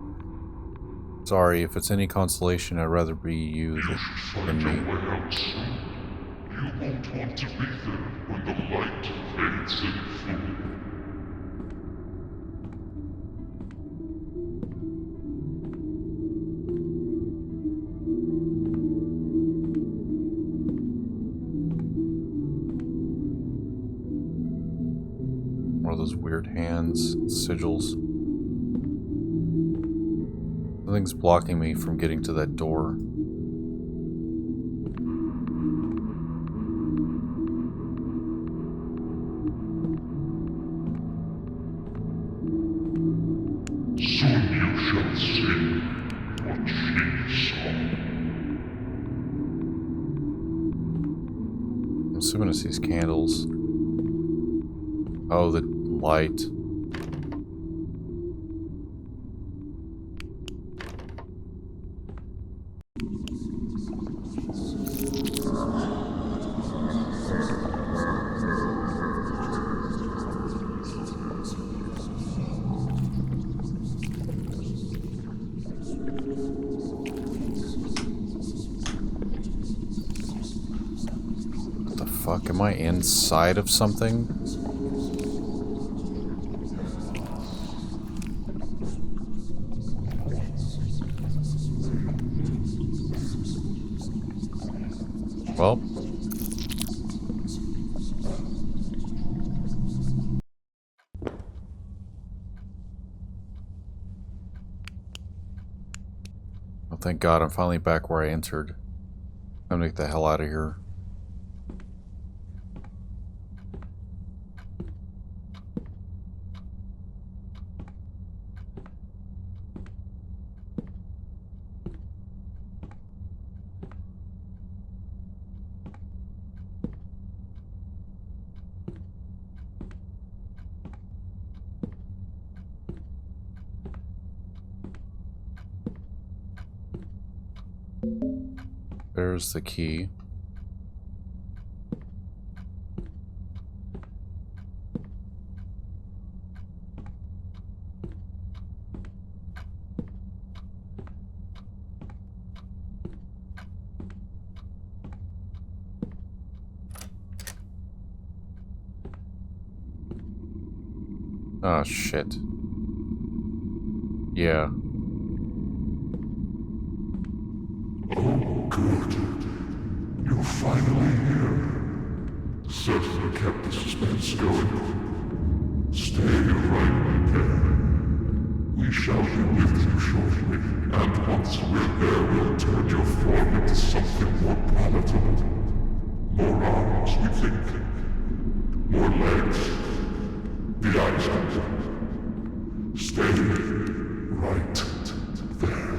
Sorry, if it's any consolation, I'd rather be you than me. You won't want to be there when the light fades in full. One of those weird hands, sigils. Something's blocking me from getting to that door. Soon you shall see what she saw. I'm assuming it's these candles. Oh, the light. What the fuck? Am I inside of something? Well, thank God I'm finally back where I entered. I'm gonna get the hell out of here. There's the key. Oh shit. Yeah. Oh, good. You're finally here. Certainly kept the suspense going. Stay right there. We shall be with you shortly, and once we're there, we'll turn your form into something more palatable. More arms, we think. More legs. The eyes out. Stay right there.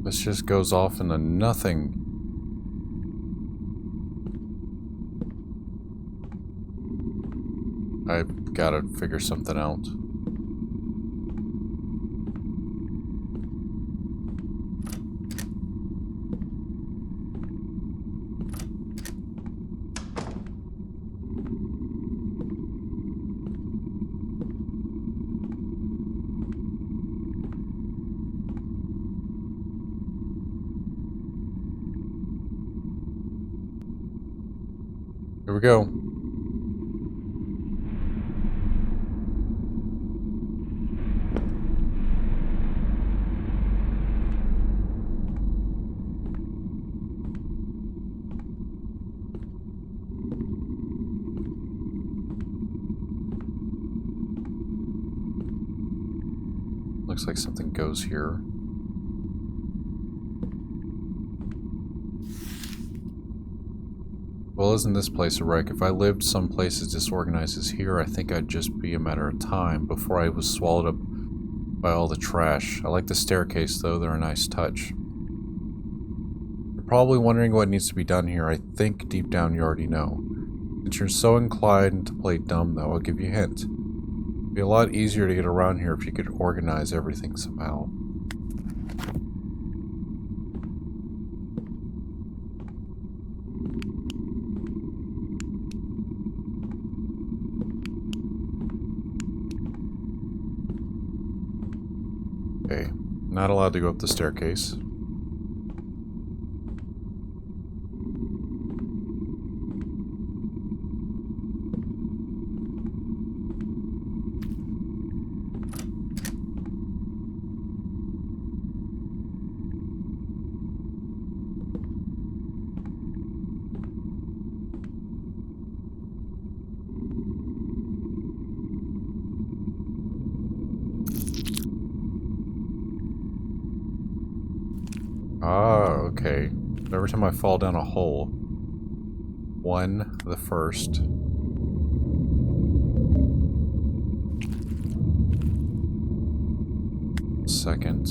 This just goes off into nothing. I've got to figure something out. Here we go. Looks like something goes here. Well, isn't this place a wreck? If I lived someplace as disorganized as here, I think I'd just be a matter of time before I was swallowed up by all the trash. I like the staircase, though. They're a nice touch. You're probably wondering what needs to be done here. I think deep down you already know. Since you're so inclined to play dumb, though, I'll give you a hint. It'd be a lot easier to get around here if you could organize everything somehow. Okay, not allowed to go up the staircase. Ah, okay. Every time I fall down a hole, one, the first. Second.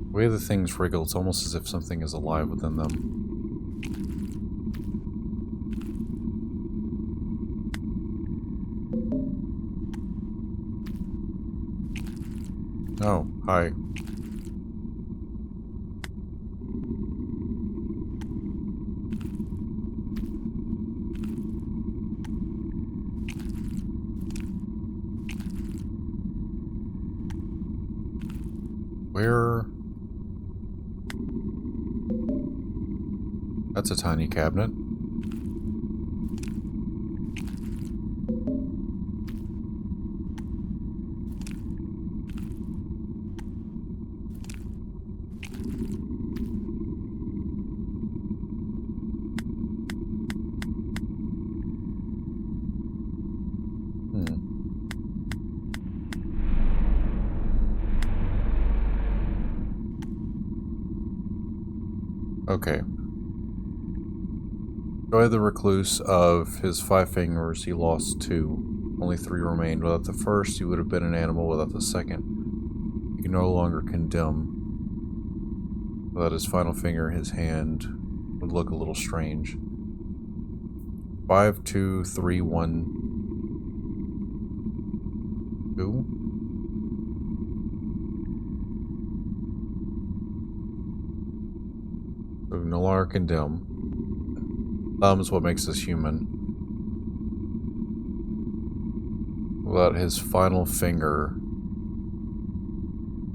The way the things wriggle, it's almost as if something is alive within them. Oh, hi. Where? That's a tiny cabinet. Okay. Joy the Recluse, of his 5 fingers, he lost 2. Only 3 remained. Without the first, he would have been an animal. Without the second, he could no longer condemn. Without his final finger, his hand would look a little strange. 5, 2, 3, 1, 2. So no longer condemn. Thumb is what makes us human. Without his final finger,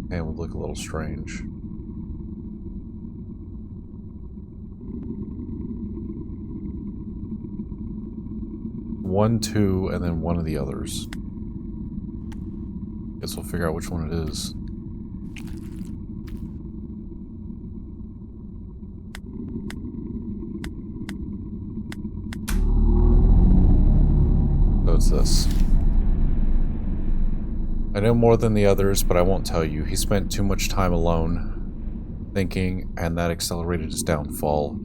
hand would look a little strange. One, 2, and then one of the others. Guess we'll figure out which one it is. So it's this. I know more than the others, but I won't tell you. He spent too much time alone, thinking, and that accelerated his downfall.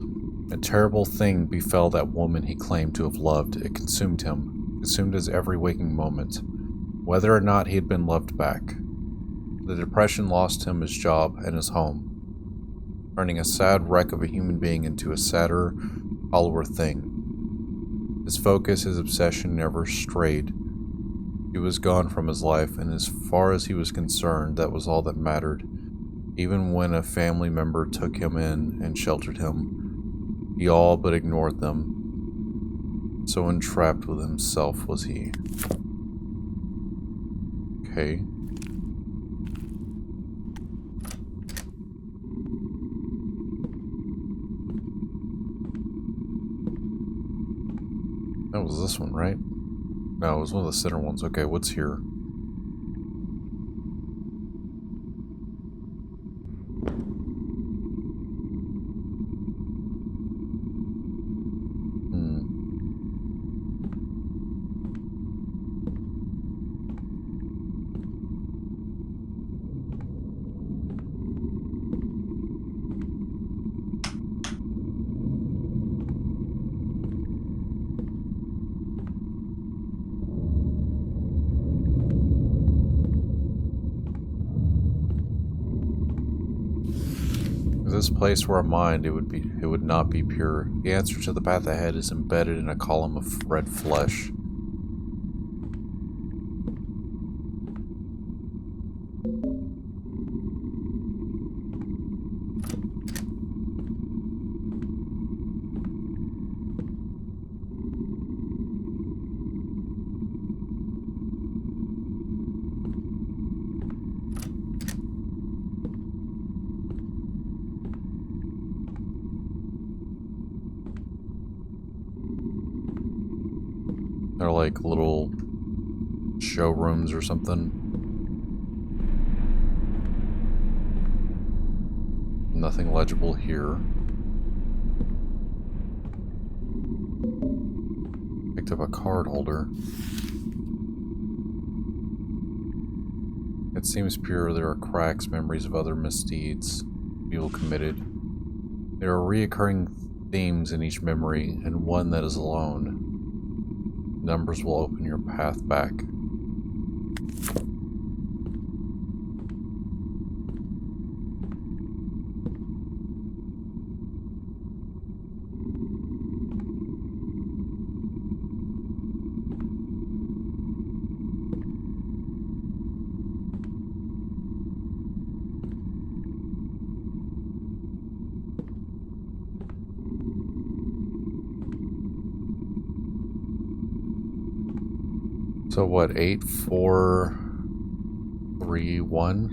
A terrible thing befell that woman he claimed to have loved. It consumed him, consumed his every waking moment, whether or not he had been loved back. The depression lost him his job and his home, turning a sad wreck of a human being into a sadder, hollower thing. His focus, his obsession never strayed. He was gone from his life, and as far as he was concerned, that was all that mattered. Even when a family member took him in and sheltered him, he all but ignored them. So entrapped with himself was he. Okay. That was this one, right? No, it was one of the center ones. Okay, what's here? If this place were a mind, it would not be pure. The answer to the path ahead is embedded in a column of red flesh. They're like little showrooms or something. Nothing legible here. Picked up a card holder. It seems pure. There are cracks, memories of other misdeeds, evil committed. There are reoccurring themes in each memory, and one that is alone. Numbers will open your path back. So what, 8, 4, 3, 1?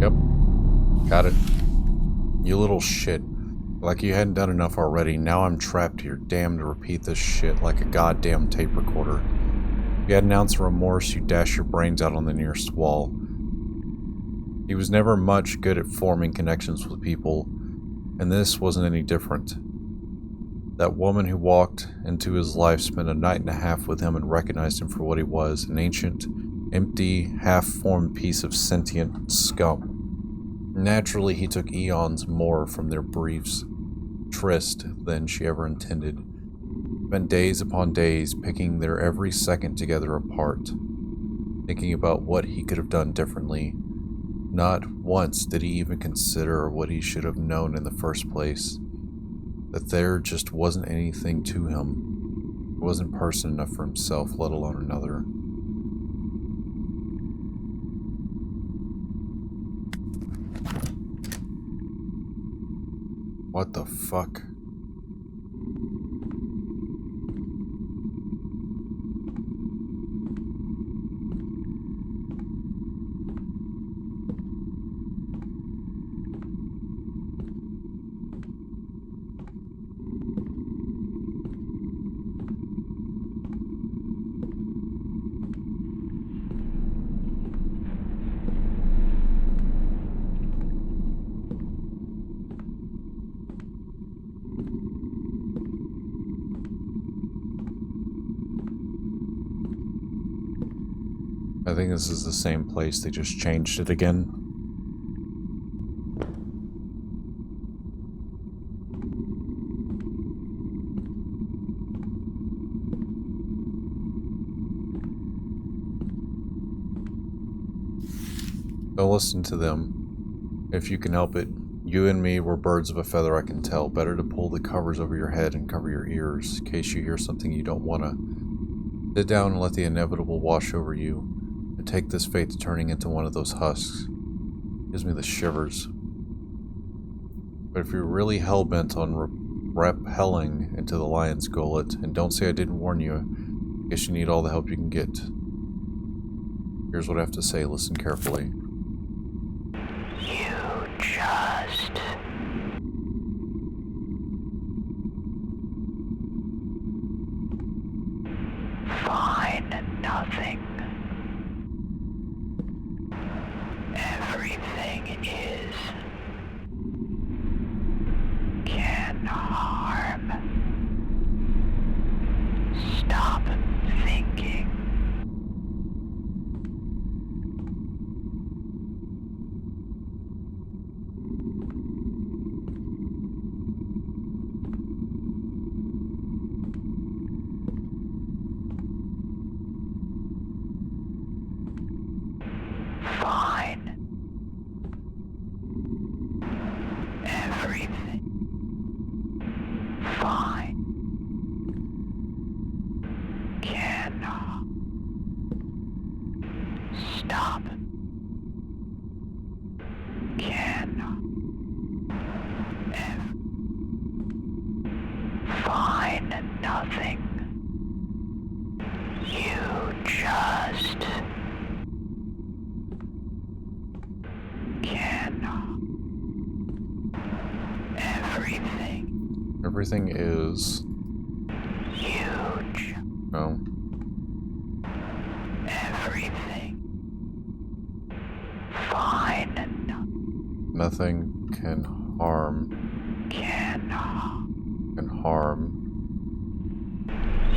Yep. Got it. You little shit. Like you hadn't done enough already. Now I'm trapped here, damned to repeat this shit like a goddamn tape recorder. If you had an ounce of remorse, you'd dash your brains out on the nearest wall. He was never much good at forming connections with people, and this wasn't any different. That woman who walked into his life spent a night and a half with him and recognized him for what he was, an ancient, empty, half-formed piece of sentient scum. Naturally, he took eons more from their briefs tryst than she ever intended. Spent days upon days picking their every second together apart, thinking about what he could have done differently. Not once did he even consider what he should have known in the first place. That there just wasn't anything to him. He wasn't person enough for himself, let alone another. What the fuck? I think this is the same place, they just changed it again. Don't listen to them. If you can help it, you and me were birds of a feather, I can tell. Better to pull the covers over your head and cover your ears, in case you hear something you don't want to. Sit down and let the inevitable wash over you, and take this fate to turning into one of those husks. Gives me the shivers. But if you're really hell-bent on rappelling into the lion's gullet, and don't say I didn't warn you, guess you need all the help you can get. Here's what I have to say, listen carefully. You just find nothing. Everything is can harm. Stop thinking. Fine. Everything. Fine. Cannot. Stop. Cannot. Find nothing. You just cannot. Everything. Everything is... Huge. No. Everything. Find Nothing can harm. cannot. Can harm.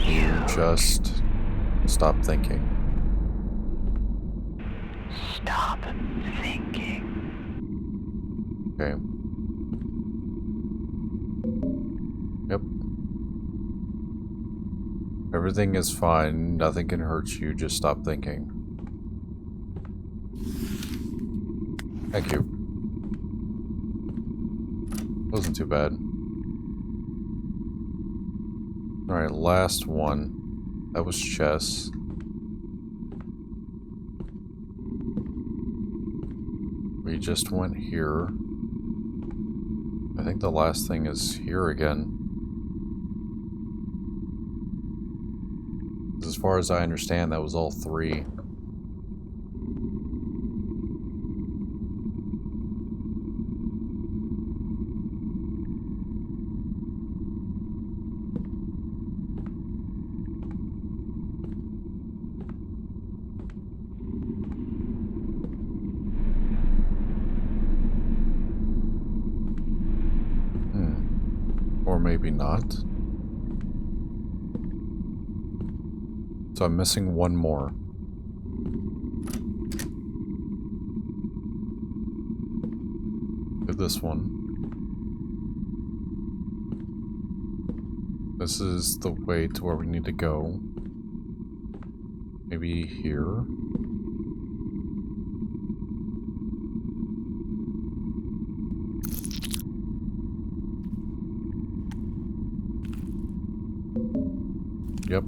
You just stop thinking. Stop thinking. Okay. Yep. Everything is fine. Nothing can hurt you. Just stop thinking. Thank you. Wasn't too bad. Alright, last one. That was chess. We just went here. I think the last thing is here again. As far as I understand, that was all three. Or maybe not. So I'm missing one more. Do this one. This is the way to where we need to go. Maybe here. Yep.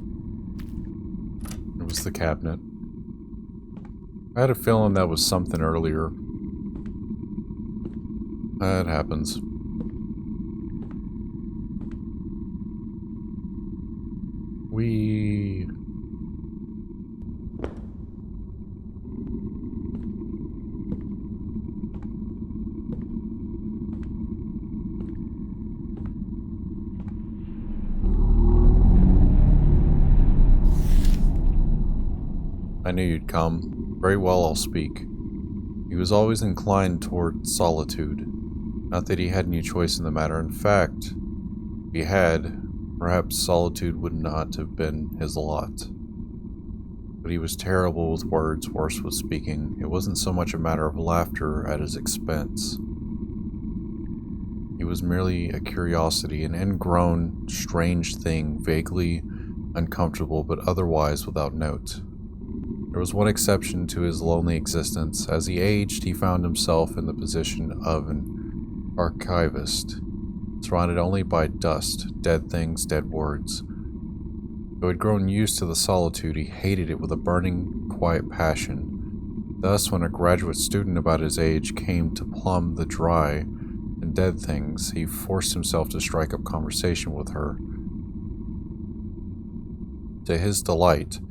It was the cabinet. I had a feeling that was something earlier. That happens. We... I knew you'd come. Very well, I'll speak. He was always inclined toward solitude. Not that he had any choice in the matter. In fact, if he had, perhaps solitude would not have been his lot. It but he was terrible with words, worse with speaking. It wasn't so much a matter of laughter at his expense. He was merely a curiosity, an ingrown, strange thing, vaguely uncomfortable, but otherwise without note. There was one exception to his lonely existence. As he aged, he found himself in the position of an archivist, surrounded only by dust, dead things, dead words. Though he'd grown used to the solitude, he hated it with a burning, quiet passion. Thus, when a graduate student about his age came to plumb the dry and dead things, he forced himself to strike up conversation with her. To his delight,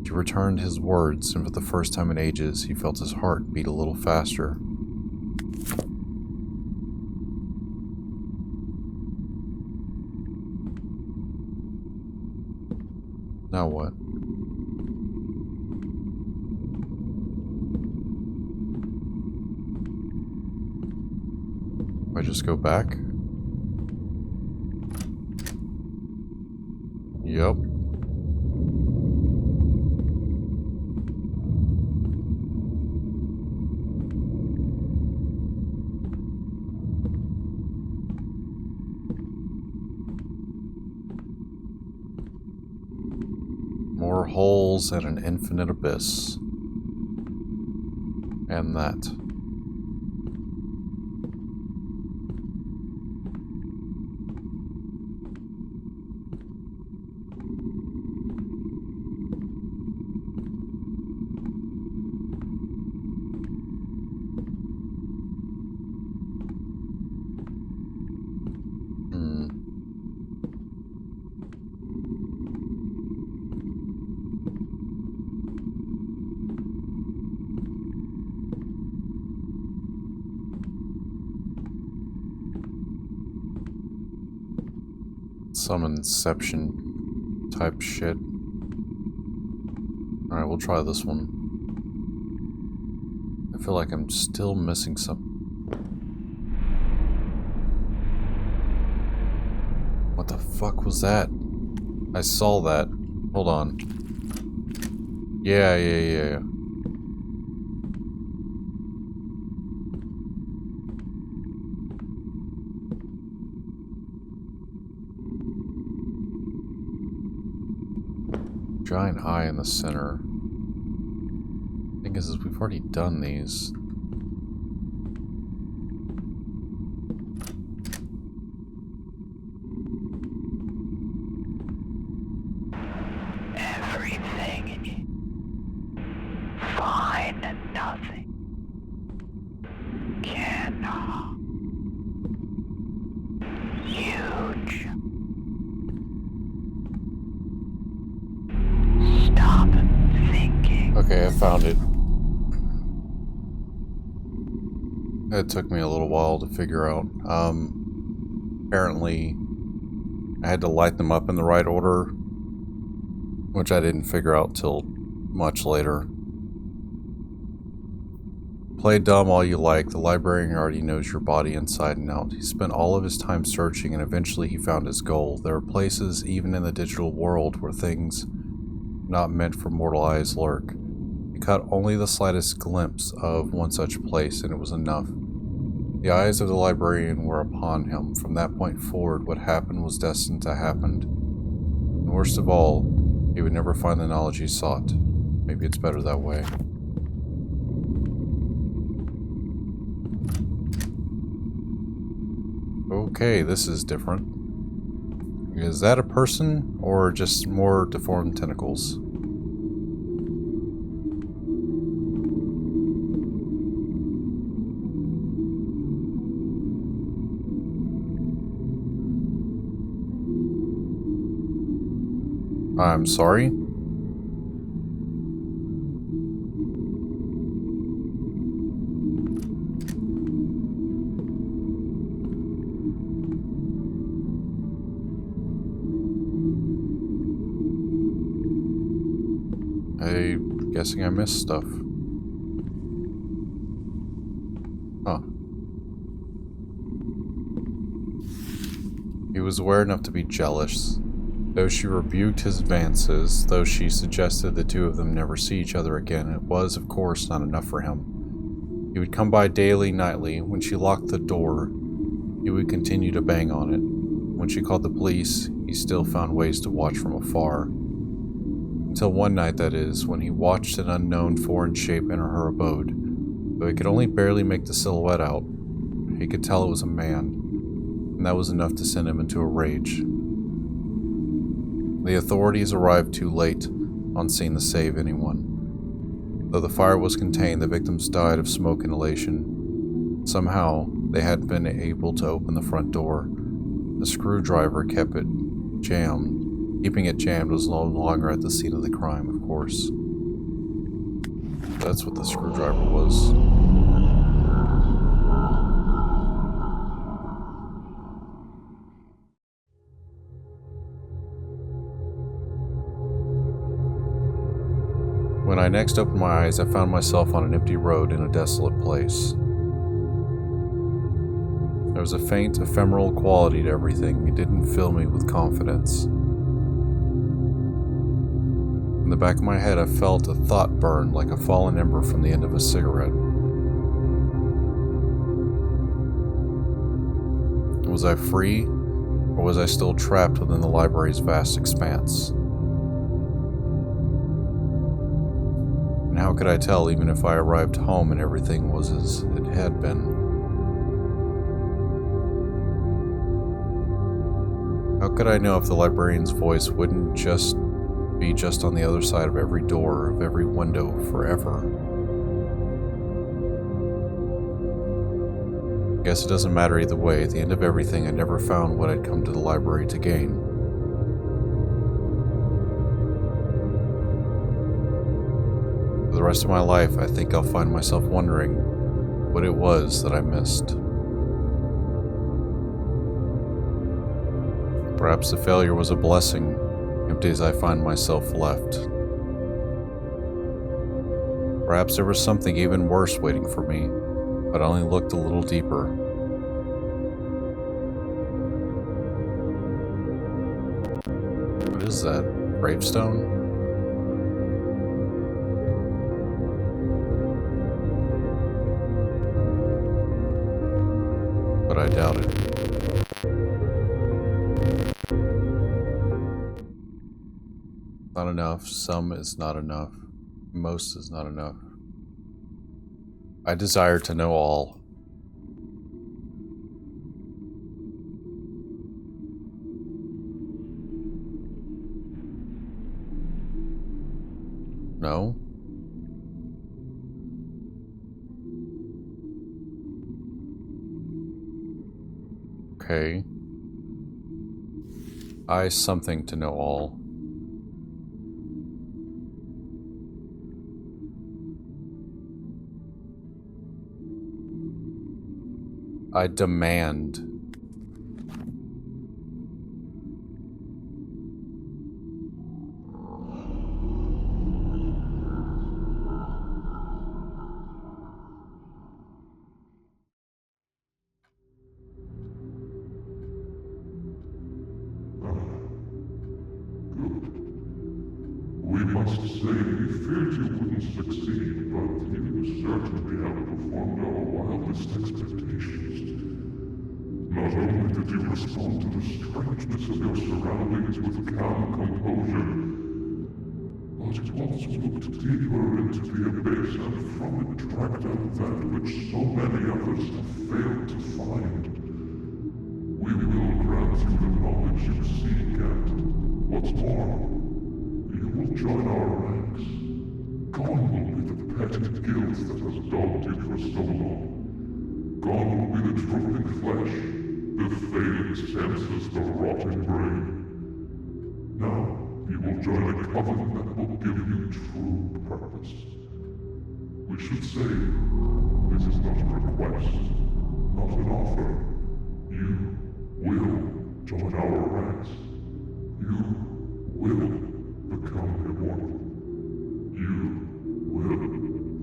she returned his words, and for the first time in ages, he felt his heart beat a little faster. Now what? I just go back? Yep. More holes and an infinite abyss. And that. Some Inception type shit. Alright, we'll try this one. I feel like I'm still missing something. What the fuck was that? I saw that. Hold on. Yeah. Giant eye in the center. Thing is we've already done these. Everything. Find nothing. Cannot. Huge. Stop thinking. Okay, I found it. It took me a little while to figure out. Apparently, I had to light them up in the right order, which I didn't figure out till much later. Play dumb all you like. The librarian already knows your body inside and out. He spent all of his time searching, and eventually he found his goal. There are places, even in the digital world, where things not meant for mortal eyes lurk. He caught only the slightest glimpse of one such place, and it was enough. The eyes of the librarian were upon him. From that point forward, what happened was destined to happen. And worst of all, he would never find the knowledge he sought. Maybe it's better that way. Okay, this is different. Is that a person, or just more deformed tentacles? I'm sorry? I'm guessing I missed stuff. Huh. He was aware enough to be jealous. Though she rebuked his advances, though she suggested the two of them never see each other again, it was, of course, not enough for him. He would come by daily, nightly. When she locked the door, he would continue to bang on it. When she called the police, he still found ways to watch from afar. Until one night, that is, when he watched an unknown foreign shape enter her abode. Though he could only barely make the silhouette out, he could tell it was a man, and that was enough to send him into a rage. The authorities arrived too late on scene to save anyone. Though the fire was contained, the victims died of smoke inhalation. Somehow, they had been able to open the front door. The screwdriver kept it jammed. Keeping it jammed was no longer at the scene of the crime, of course. That's what the screwdriver was. When I next opened my eyes, I found myself on an empty road in a desolate place. There was a faint, ephemeral quality to everything. It didn't fill me with confidence. In the back of my head, I felt a thought burn like a fallen ember from the end of a cigarette. Was I free, or was I still trapped within the library's vast expanse? And how could I tell, even if I arrived home and everything was as it had been? How could I know if the librarian's voice wouldn't just be just on the other side of every door, of every window, forever? I guess it doesn't matter either way. At the end of everything, I never found what I'd come to the library to gain. For the rest of my life, I think I'll find myself wondering what it was that I missed. Perhaps the failure was a blessing, empty as I find myself left. Perhaps there was something even worse waiting for me, but I only looked a little deeper. What is that? Gravestone? But I doubt it. Not enough. Some is not enough. Most is not enough. I desire to know all. No? Okay. Something to know all. I demand. We must say we feared you wouldn't succeed, but you certainly outperformed our wildest expectations. Not only did you respond to the strangeness of your surroundings with calm composure, but you also looked deeper into the abyss and from it dragged out that which so many others have failed to find. We will grant you the knowledge you seek, and what's more, you will join our ranks. Gone will be the petty guilt that has dogged you for so long. Gone will be the drooping flesh, the failing senses, the rotting brain. Now, you will join a covenant that will give you true purpose. We should say, this is not a request, not an offer. You will join our ranks. You will become immortal. You will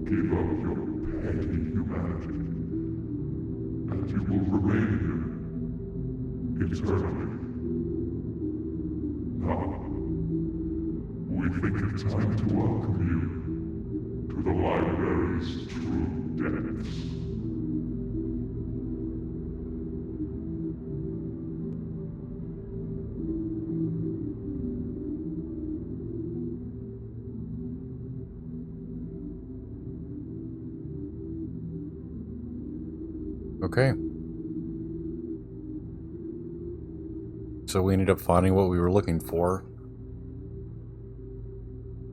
give up your petty humanity. And you will remain here eternally. Now, think it's time to welcome you to the library's true depths. Okay. So we ended up finding what we were looking for.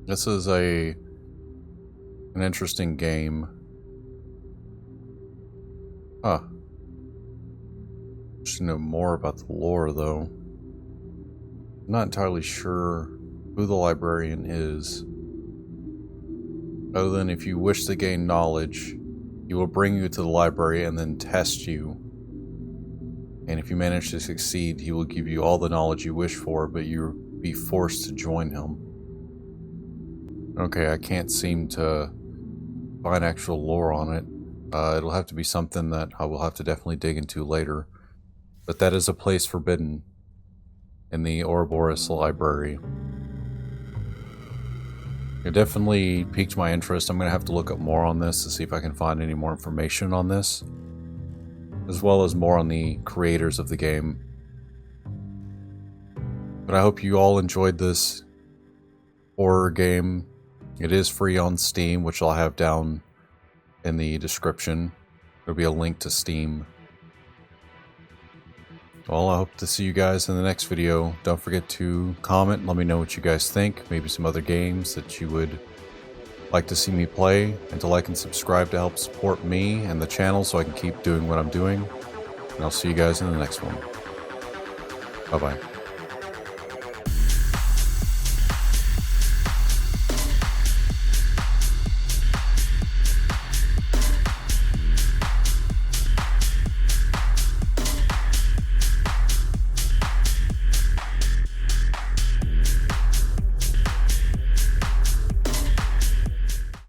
This is an interesting game. Huh. Just to know more about the lore, though. I'm not entirely sure who the librarian is. Other than if you wish to gain knowledge, he will bring you to the library and then test you. And if you manage to succeed, he will give you all the knowledge you wish for, but you'll be forced to join him. Okay, I can't seem to find actual lore on it. It'll have to be something that I will have to definitely dig into later. But that is a place forbidden in the Ouroboros library. It definitely piqued my interest. I'm going to have to look up more on this to see if I can find any more information on this, as well as more on the creators of the game. But I hope you all enjoyed this horror game. It is free on Steam, which I'll have down in the description. There'll be a link to Steam. Well, I hope to see you guys in the next video. Don't forget to comment and let me know what you guys think. Maybe some other games that you would like to see me play. And to like and subscribe to help support me and the channel so I can keep doing what I'm doing. And I'll see you guys in the next one. Bye-bye.